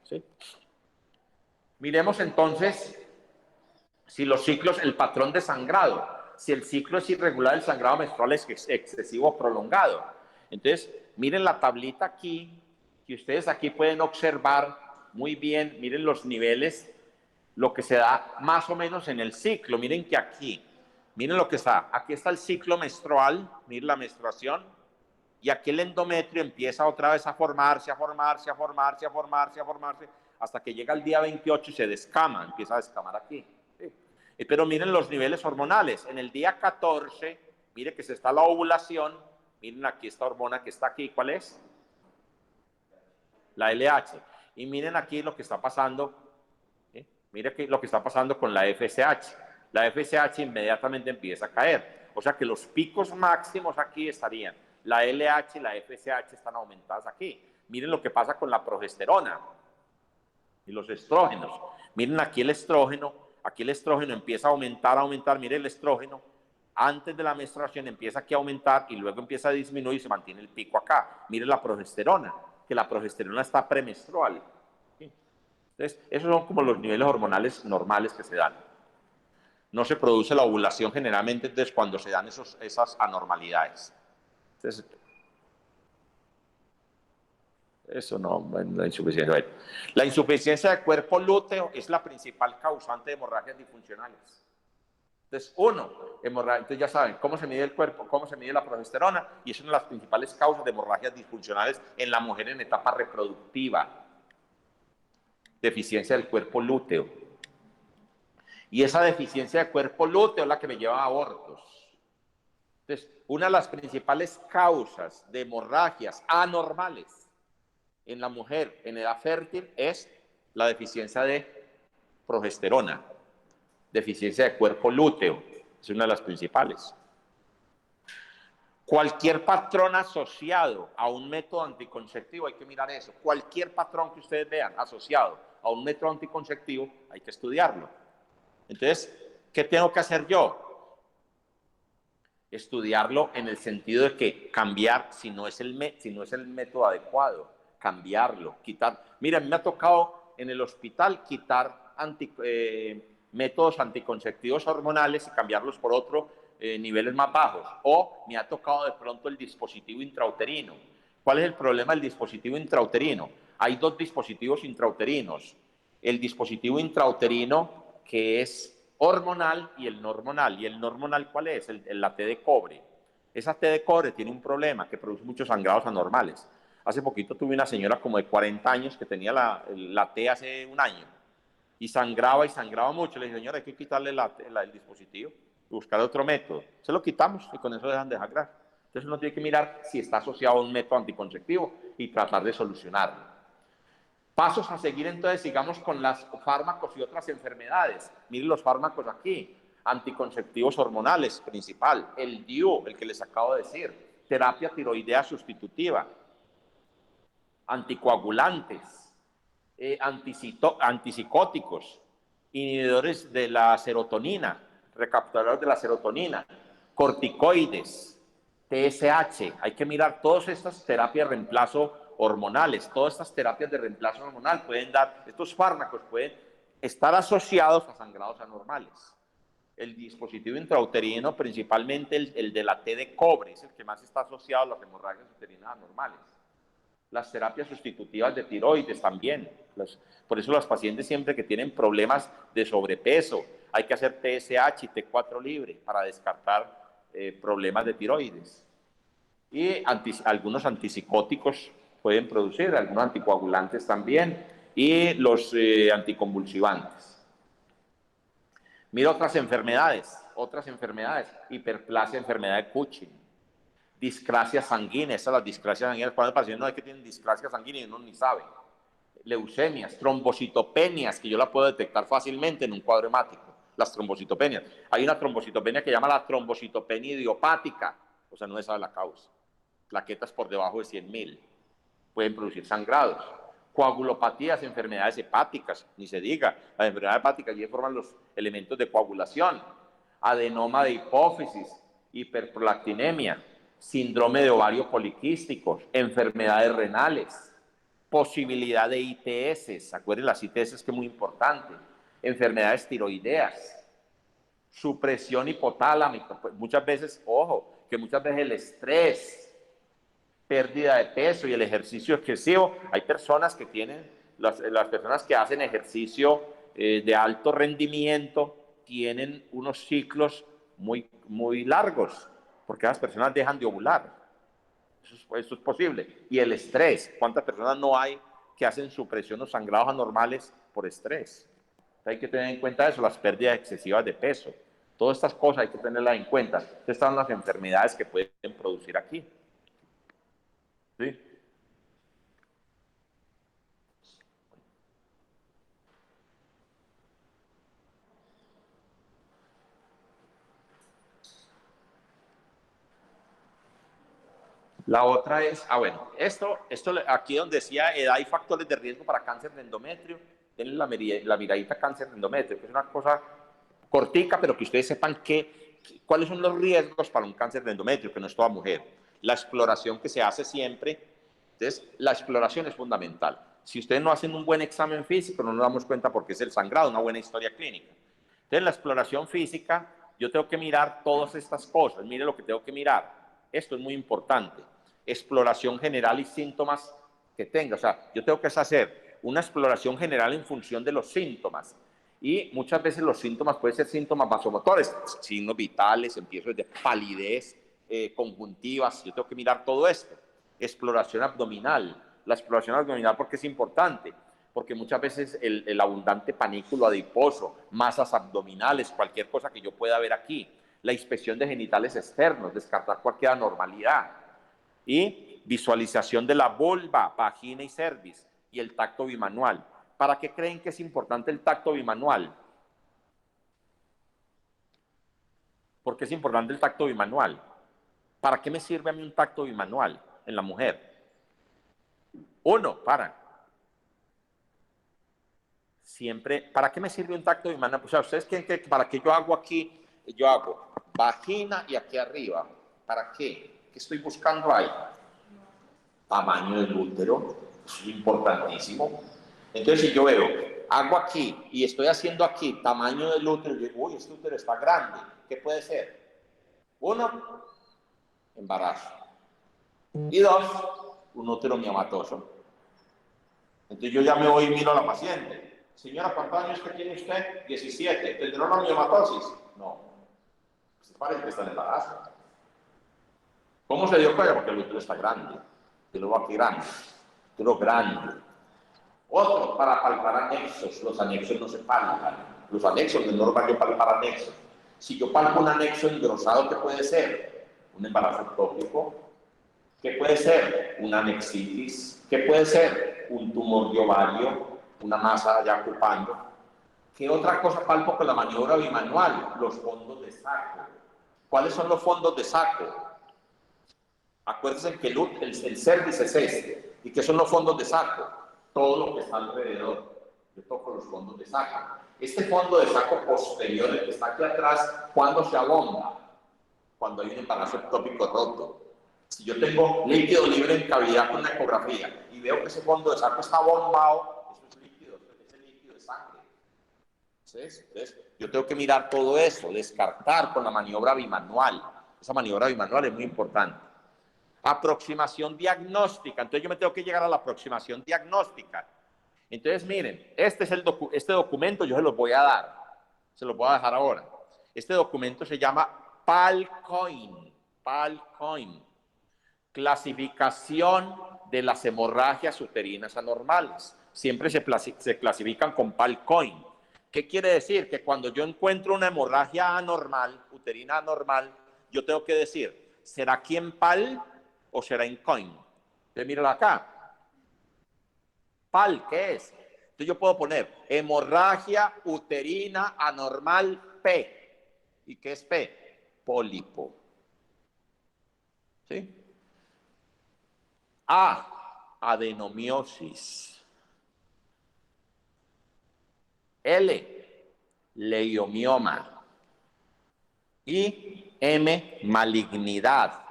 ¿Sí? Miremos entonces si los ciclos, el patrón de sangrado, si el ciclo es irregular, el sangrado menstrual es excesivo o prolongado. Entonces, miren la tablita aquí, que ustedes aquí pueden observar muy bien, miren los niveles, lo que se da más o menos en el ciclo. Miren que aquí, miren lo que está. Aquí está el ciclo menstrual, miren la menstruación, y aquí el endometrio empieza otra vez a formarse, hasta que llega el día 28 y se descama, empieza a descamar aquí. ¿Sí? Pero miren los niveles hormonales. En el día 14, mire que se está la ovulación, Miren aquí esta hormona que está aquí, ¿cuál es? La LH. Y miren aquí lo que está pasando, ¿sí? Miren aquí lo que está pasando con la FSH. La FSH inmediatamente empieza a caer. O sea que los picos máximos aquí estarían. La LH y la FSH están aumentadas aquí. Miren lo que pasa con la progesterona y los estrógenos. Miren aquí el estrógeno empieza a aumentar. Miren el estrógeno. Antes de la menstruación empieza aquí a aumentar y luego empieza a disminuir y se mantiene el pico acá. Miren la progesterona, que la progesterona está premenstrual. ¿Sí? Entonces, esos son como los niveles hormonales normales que se dan. No se produce la ovulación generalmente entonces cuando se dan esas anormalidades. Entonces, eso no, bueno, la insuficiencia. Bueno, la insuficiencia de cuerpo lúteo es la principal causante de hemorragias disfuncionales. Entonces, entonces ya saben cómo se mide el cuerpo, cómo se mide la progesterona, y es una de las principales causas de hemorragias disfuncionales en la mujer en etapa reproductiva. Deficiencia del cuerpo lúteo. Y esa deficiencia de cuerpo lúteo es la que me lleva a abortos. Entonces, una de las principales causas de hemorragias anormales en la mujer en edad fértil es la deficiencia de progesterona. Deficiencia de cuerpo lúteo, es una de las principales. Cualquier patrón asociado a un método anticonceptivo, hay que mirar eso. Cualquier patrón que ustedes vean asociado a un método anticonceptivo, hay que estudiarlo. Entonces, ¿qué tengo que hacer yo? Estudiarlo en el sentido de que cambiar, si no es el método adecuado, cambiarlo, quitar. Mira, a mí me ha tocado en el hospital quitar métodos anticonceptivos hormonales y cambiarlos por otros niveles más bajos. O me ha tocado de pronto el dispositivo intrauterino. ¿Cuál es el problema del dispositivo intrauterino? Hay dos dispositivos intrauterinos. El dispositivo intrauterino que es hormonal y el no hormonal. ¿Y el no hormonal cuál es? La T de cobre. Esa T de cobre tiene un problema que produce muchos sangrados anormales. Hace poquito tuve una señora como de 40 años que tenía la T hace un año y sangraba mucho. Le dije, señora, hay que quitarle el dispositivo y buscar otro método. Se lo quitamos y con eso dejan de sangrar. Entonces uno tiene que mirar si está asociado a un método anticonceptivo y tratar de solucionarlo. Pasos a seguir entonces, sigamos con los fármacos y otras enfermedades. Miren los fármacos aquí. Anticonceptivos hormonales, principal. El DIU, el que les acabo de decir. Terapia tiroidea sustitutiva. Anticoagulantes. Antipsicóticos. Inhibidores de la serotonina. Recapturadores de la serotonina. Corticoides. TSH. Hay que mirar todas estas terapias de reemplazo hormonales. Todas estas terapias de reemplazo hormonal estos fármacos pueden estar asociados a sangrados anormales. El dispositivo intrauterino, principalmente el de la T de cobre, es el que más está asociado a las hemorragias uterinas anormales. Las terapias sustitutivas de tiroides también. Por eso los pacientes siempre que tienen problemas de sobrepeso, hay que hacer TSH y T4 libre para descartar problemas de tiroides. Y algunos antipsicóticos pueden producir, algunos anticoagulantes también, y los anticonvulsivantes. Mira otras enfermedades, hiperplasia, enfermedad de Cushing, discrasia sanguínea, esas las discrasias sanguíneas, cuando el paciente no es que tienen discrasia sanguínea y uno ni sabe, leucemias, trombocitopenias, que yo la puedo detectar fácilmente en un cuadro hemático, las trombocitopenias. Hay una trombocitopenia que llama la trombocitopenia idiopática, o sea, no se sabe la causa. Plaquetas por debajo de 100.000. Pueden producir sangrados. Coagulopatías, enfermedades hepáticas, ni se diga. Las enfermedades hepáticas allí forman los elementos de coagulación. Adenoma de hipófisis, hiperprolactinemia, síndrome de ovario poliquísticos, enfermedades renales, posibilidad de ITS. Acuérdense, las ITS que es muy importante. Enfermedades tiroideas, supresión hipotálámica. Pues muchas veces, ojo, que muchas veces el estrés, pérdida de peso y el ejercicio excesivo. Hay personas que tienen, las personas que hacen ejercicio de alto rendimiento tienen unos ciclos muy largos, porque las personas dejan de ovular. Eso es posible. Y el estrés, ¿cuántas personas no hay que hacen supresión o sangrados anormales por estrés? Entonces hay que tener en cuenta eso, las pérdidas excesivas de peso. Todas estas cosas hay que tenerlas en cuenta. Estas son las enfermedades que pueden producir aquí. ¿Sí? La otra es, bueno, esto aquí donde decía edad y factores de riesgo para cáncer de endometrio, tienen la miradita cáncer de endometrio, que es una cosa cortica, pero que ustedes sepan cuáles son los riesgos para un cáncer de endometrio, que no es toda mujer. La exploración que se hace siempre, entonces la exploración es fundamental. Si ustedes no hacen un buen examen físico, no nos damos cuenta porque es el sangrado, una buena historia clínica. Entonces la exploración física, yo tengo que mirar todas estas cosas, mire lo que tengo que mirar. Esto es muy importante. Exploración general y síntomas que tenga. O sea, yo tengo que hacer una exploración general en función de los síntomas. Y muchas veces los síntomas pueden ser síntomas vasomotores, signos vitales, empiezo de palidez, conjuntivas. Yo tengo que mirar todo esto. Exploración abdominal. La exploración abdominal, ¿porque es importante? Porque muchas veces el abundante panículo adiposo, masas abdominales, cualquier cosa que yo pueda ver aquí. La inspección de genitales externos, descartar cualquier anormalidad. Y visualización de la vulva, vagina y cervix, y el tacto bimanual. ¿Para qué creen que es importante el tacto bimanual? ¿Por qué es importante el tacto bimanual? ¿Para qué me sirve a mí un tacto bimanual en la mujer? Uno, siempre, ¿para qué me sirve un tacto bimanual? O sea, ¿ustedes creen que para qué yo hago aquí? Yo hago vagina y aquí arriba. ¿Para qué? ¿Qué estoy buscando ahí? Tamaño del útero, es importantísimo. Entonces, si yo veo, hago aquí y estoy haciendo aquí tamaño del útero, yo digo, uy, este útero está grande, ¿qué puede ser? Uno, embarazo. Y dos, un útero miomatoso. Entonces yo ya me voy y miro a la paciente. Señora, ¿cuántos años que tiene usted? 17. ¿Tendrá una miomatosis? No. Pues parece que está en embarazo. ¿Cómo se dio cuenta? Porque el útero está grande. Yo lo veo aquí grande. Útero grande. Otro, para palpar anexos. Los anexos no se palpan. Los anexos, no es normal yo palpar anexos. Si yo palpo un anexo engrosado, ¿qué puede ser? Un embarazo ectópico. ¿Qué puede ser? Una anexitis. ¿Qué puede ser? Un tumor de ovario, una masa ya ocupando. ¿Qué otra cosa palpo con la maniobra bimanual? Los fondos de saco. ¿Cuáles son los fondos de saco? Acuérdense que el cervix es este. ¿Y qué son los fondos de saco? Todo lo que está alrededor. Yo toco los fondos de saco. Este fondo de saco posterior, el que está aquí atrás, ¿cuándo se abomba? Cuando hay un embarazo ectópico roto. Si yo tengo líquido libre en cavidad con una ecografía y veo que ese fondo de saco está bombado, eso es líquido de sangre. Entonces, yo tengo que mirar todo eso, descartar con la maniobra bimanual. Esa maniobra bimanual es muy importante. Aproximación diagnóstica. Entonces yo me tengo que llegar a la aproximación diagnóstica. Entonces miren, este documento yo se los voy a dar. Se los voy a dejar ahora. Este documento se llama PALCOIN. PALCOIN. Clasificación de las hemorragias uterinas anormales. Siempre se clasifican con PALCOIN. ¿Qué quiere decir? Que cuando yo encuentro una hemorragia anormal, uterina anormal, yo tengo que decir, ¿será aquí en PAL o será en COIN? Entonces, míralo acá. PAL, ¿qué es? Entonces yo puedo poner hemorragia uterina anormal P. ¿Y qué es P? Pólipo. ¿Sí? A, adenomiosis. L, leiomioma. Y M, malignidad,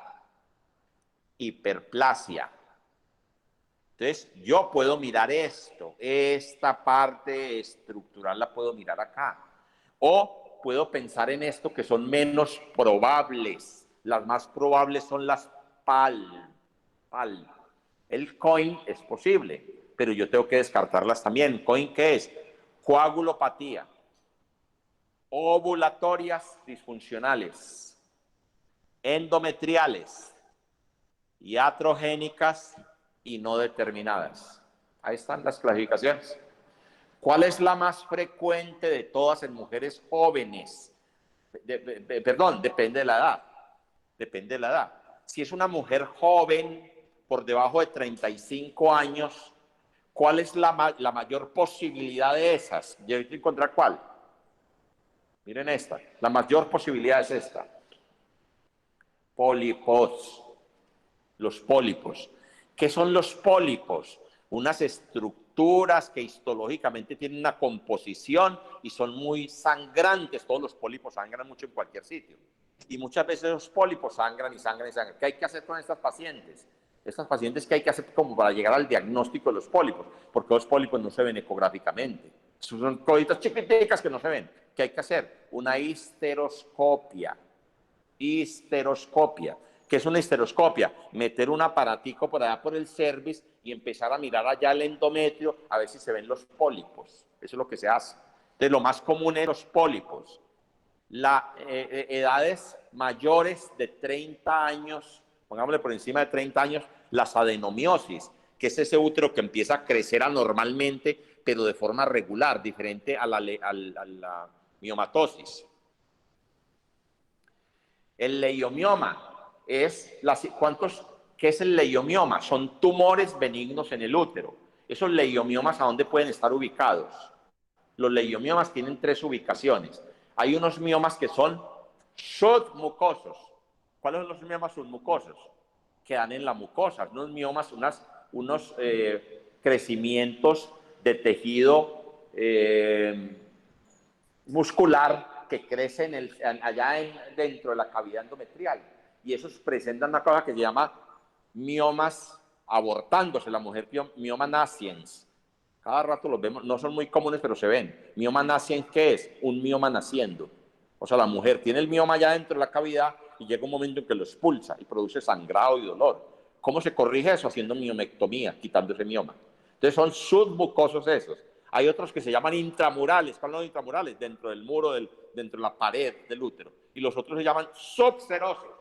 hiperplasia. Entonces, yo puedo mirar esto, esta parte estructural la puedo mirar acá. O puedo pensar en esto que son menos probables. Las más probables son las PAL. El COIN es posible, pero yo tengo que descartarlas también. ¿COIN qué es? Coagulopatía, ovulatorias disfuncionales, endometriales, iatrogénicas y no determinadas. Ahí están las clasificaciones. ¿Cuál es la más frecuente de todas en mujeres jóvenes? Perdón, depende de la edad. Depende de la edad. Si es una mujer joven, por debajo de 35 años, ¿cuál es la mayor posibilidad de esas? ¿Ya hay que encontrar cuál? Miren esta, la mayor posibilidad es esta. Pólipos, los pólipos. ¿Qué son los pólipos? Unas estructuras que histológicamente tienen una composición y son muy sangrantes. Todos los pólipos sangran mucho en cualquier sitio. Y muchas veces los pólipos sangran y sangran y sangran. ¿Qué hay que hacer con estas pacientes? Estas pacientes, ¿qué hay que hacer como para llegar al diagnóstico de los pólipos? Porque los pólipos no se ven ecográficamente. Son cositas chiquiticas que no se ven. ¿Qué hay que hacer? Una histeroscopia. Histeroscopia. ¿Qué es una histeroscopia? Meter un aparatico por allá por el cervix y empezar a mirar allá el endometrio a ver si se ven los pólipos. Eso es lo que se hace. Entonces, lo más común es los pólipos. Edades mayores de 30 años, pongámosle por encima de 30 años, las adenomiosis, que es ese útero que empieza a crecer anormalmente, pero de forma regular, diferente a la miomatosis. El leiomioma es, ¿qué es el leiomioma? Son tumores benignos en el útero. Esos leiomiomas, ¿a dónde pueden estar ubicados? Los leiomiomas tienen 3 ubicaciones. Hay unos miomas que son submucosos. ¿Cuáles son los miomas submucosos? Que dan en la mucosa. Unos miomas, unos crecimientos de tejido muscular que crecen allá dentro de la cavidad endometrial. Y esos presentan una cosa que se llama miomas abortándose. La mujer mioma naciens. Cada rato los vemos, no son muy comunes, pero se ven. Mioma naciens, ¿qué es? Un mioma naciendo. O sea, la mujer tiene el mioma allá dentro de la cavidad y llega un momento en que lo expulsa y produce sangrado y dolor. ¿Cómo se corrige eso? Haciendo miomectomía, quitando ese mioma. Entonces son submucosos esos. Hay otros que se llaman intramurales. ¿Cuáles son los intramurales? Dentro del muro, dentro de la pared del útero. Y los otros se llaman subserosos,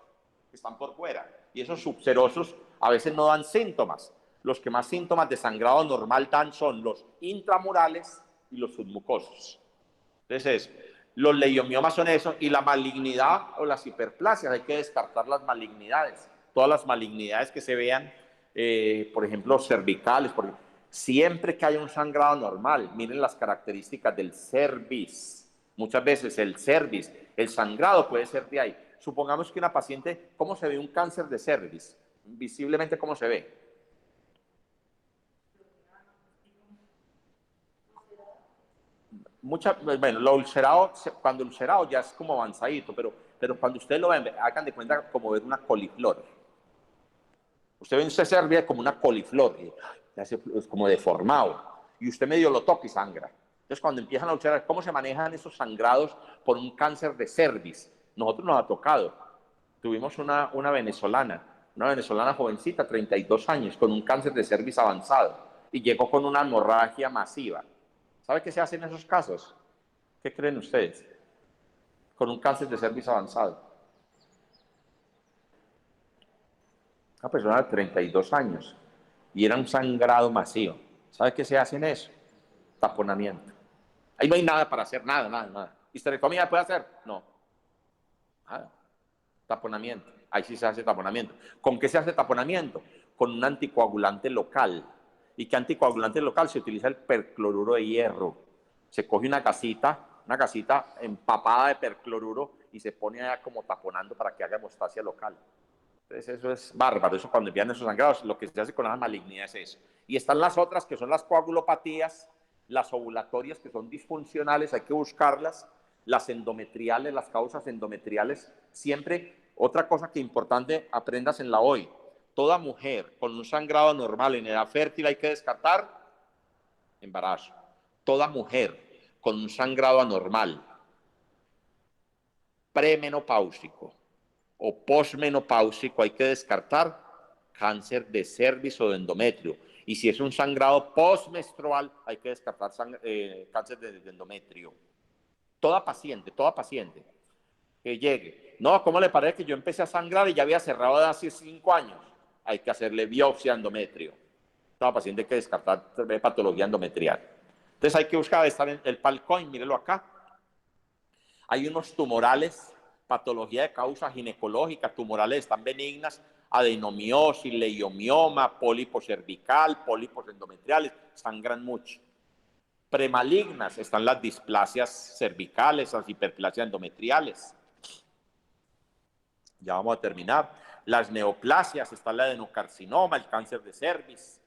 que están por fuera. Y esos subserosos a veces no dan síntomas. Los que más síntomas de sangrado normal dan son los intramurales y los submucosos. Entonces, los leiomiomas son eso, y la malignidad o las hiperplasias, hay que descartar las malignidades. Todas las malignidades que se vean, por ejemplo, cervicales, siempre que haya un sangrado normal, miren las características del cervix. Muchas veces el cervix, el sangrado puede ser de ahí. Supongamos que una paciente, ¿cómo se ve un cáncer de cervix? Visiblemente, ¿cómo se ve? Bueno, lo ulcerado, cuando ulcerado ya es como avanzadito, pero cuando ustedes lo ven, hagan de cuenta como ver una coliflor. Usted ve un cervix como una coliflor, es como deformado, y usted medio lo toca y sangra. Entonces, cuando empiezan a ulcerar, ¿cómo se manejan esos sangrados por un cáncer de cervix? Nosotros nos ha tocado. Tuvimos una venezolana jovencita, 32 años, con un cáncer de cervix avanzado, y llegó con una hemorragia masiva. ¿Sabe qué se hace en esos casos? ¿Qué creen ustedes? Con un cáncer de cervix avanzado. Una persona de 32 años y era un sangrado masivo. ¿Sabe qué se hace en eso? Taponamiento. Ahí no hay nada para hacer, nada. ¿Histerectomía puede hacer? No. Nada. Taponamiento. Ahí sí se hace taponamiento. ¿Con qué se hace taponamiento? Con un anticoagulante local. ¿Y qué anticoagulante local? Se utiliza el percloruro de hierro. Se coge una gasita empapada de percloruro y se pone allá como taponando para que haga hemostasia local. Entonces eso es bárbaro. Eso cuando envían esos sangrados, lo que se hace con la malignidad es eso. Y están las otras que son las coagulopatías, las ovulatorias que son disfuncionales, hay que buscarlas, las endometriales, las causas endometriales. Siempre, otra cosa que importante aprendas en la hoy. Toda mujer con un sangrado normal en edad fértil hay que descartar embarazo. Toda mujer con un sangrado anormal, premenopáusico o posmenopáusico hay que descartar cáncer de cervix o de endometrio. Y si es un sangrado postmenstrual hay que descartar cáncer de endometrio. Toda paciente que llegue. No, ¿cómo le parece que yo empecé a sangrar y ya había cerrado de hace 5 años? Hay que hacerle biopsia endometrio. Cada paciente hay que descartar patología endometrial. Entonces hay que buscar estar en el PALCOIN, mírelo acá. Hay unos tumorales, patología de causa ginecológica, tumorales están benignas. adenomiosis, leiomioma, pólipo cervical, pólipos endometriales, sangran mucho. Premalignas están las displasias cervicales, las hiperplasias endometriales. Ya vamos a terminar. Las neoplasias, está el adenocarcinoma, el cáncer de cervix.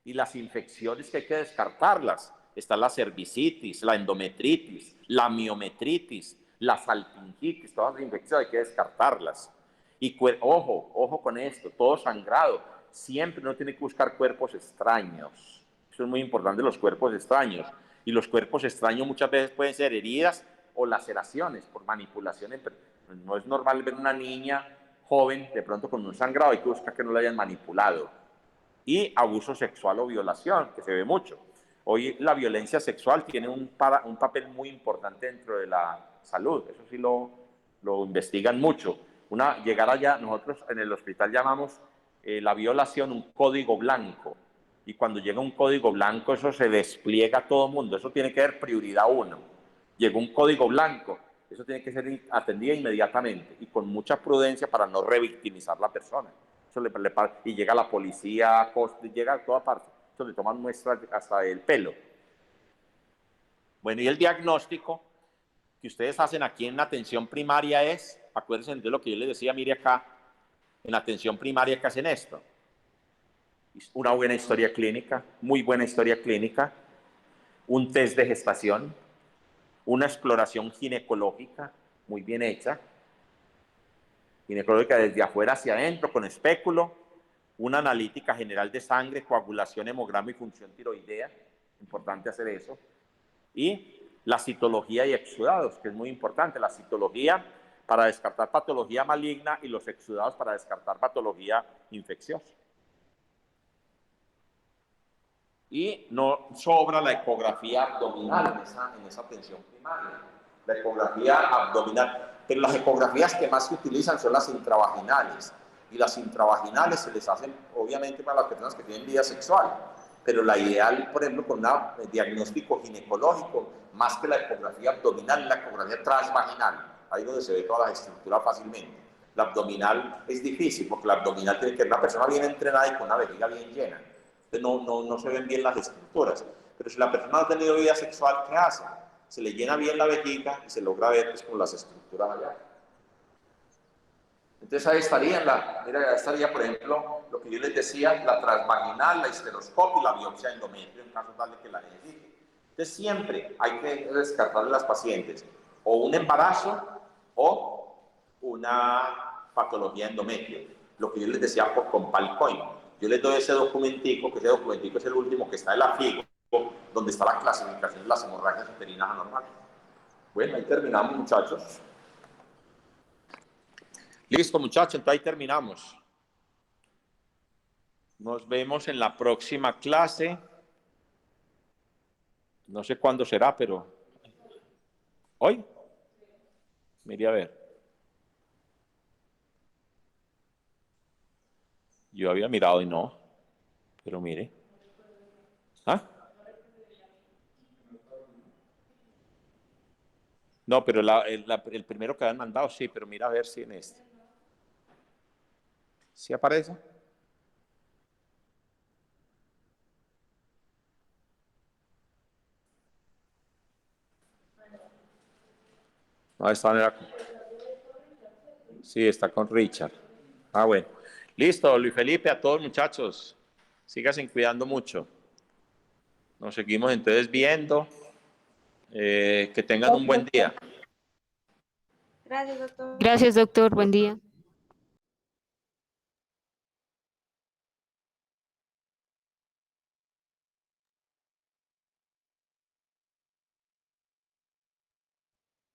Y las infecciones que hay que descartarlas. Está la cervicitis, la endometritis, la miometritis, la salpingitis, todas las infecciones hay que descartarlas. Y ojo con esto, todo sangrado. Siempre uno tiene que buscar cuerpos extraños. Eso es muy importante, los cuerpos extraños. Y los cuerpos extraños muchas veces pueden ser heridas o laceraciones por manipulación. No es normal ver una niña joven de pronto con un sangrado, hay que buscar que no la hayan manipulado. Y abuso sexual o violación, que se ve mucho. Hoy la violencia sexual tiene un papel muy importante dentro de la salud, eso sí lo investigan mucho. Llegar allá, nosotros en el hospital llamamos la violación un código blanco, y cuando llega un código blanco eso se despliega a todo el mundo, eso tiene que ser prioridad 1. Llegó un código blanco, eso tiene que ser atendido inmediatamente y con mucha prudencia para no revictimizar a la persona. Y llega la policía, llega a toda parte. Entonces le toman muestras hasta el pelo. Bueno, y el diagnóstico que ustedes hacen aquí en la atención primaria es, acuérdense de lo que yo les decía, mire acá, en la atención primaria que hacen esto. Una buena historia clínica, muy buena historia clínica, un test de gestación, una exploración ginecológica muy bien hecha, ginecológica desde afuera hacia adentro con espéculo, una analítica general de sangre, coagulación, hemograma y función tiroidea, importante hacer eso, y la citología y exudados, que es muy importante, la citología para descartar patología maligna y los exudados para descartar patología infecciosa. Y no sobra la ecografía abdominal en esa atención primaria, la ecografía abdominal, pero las ecografías que más se utilizan son las intravaginales, y las intravaginales se les hacen obviamente para las personas que tienen vida sexual, pero la ideal, por ejemplo, con un diagnóstico ginecológico, más que la ecografía abdominal, la ecografía transvaginal, ahí donde se ve todas las estructuras fácilmente. La abdominal es difícil, porque la abdominal tiene que ser una persona bien entrenada y con una vejiga bien llena, entonces no se ven bien las estructuras, pero si la persona no ha tenido vida sexual, ¿qué hace? Se le llena bien la vejiga y se logra ver pues, con las estructuras allá. Entonces ahí estaría, por ejemplo, lo que yo les decía, la transvaginal, la histeroscopia y la biopsia de endometrio en caso tal de que la necesite. Entonces siempre hay que descartar a las pacientes o un embarazo o una patología endometrio. Lo que yo les decía con Palcoin. Yo les doy ese documentico, que ese documentico es el último que está en la FIGO, donde está la clasificación de las hemorragias uterinas anormales. Bueno, ahí terminamos, muchachos. Listo, muchachos, entonces ahí terminamos. Nos vemos en la próxima clase. No sé cuándo será, pero... ¿Hoy? Mire a ver. Yo había mirado y no, pero mire. ¿Ah? No, pero el primero que habían mandado, sí, pero mira a ver si en este. ¿Sí aparece? No, esta manera. Sí, está con Richard. Ah, bueno. Listo, Luis Felipe, a todos muchachos. Síganse cuidando mucho. Nos seguimos entonces viendo. Que tengan un buen día. Gracias, doctor. Buen día.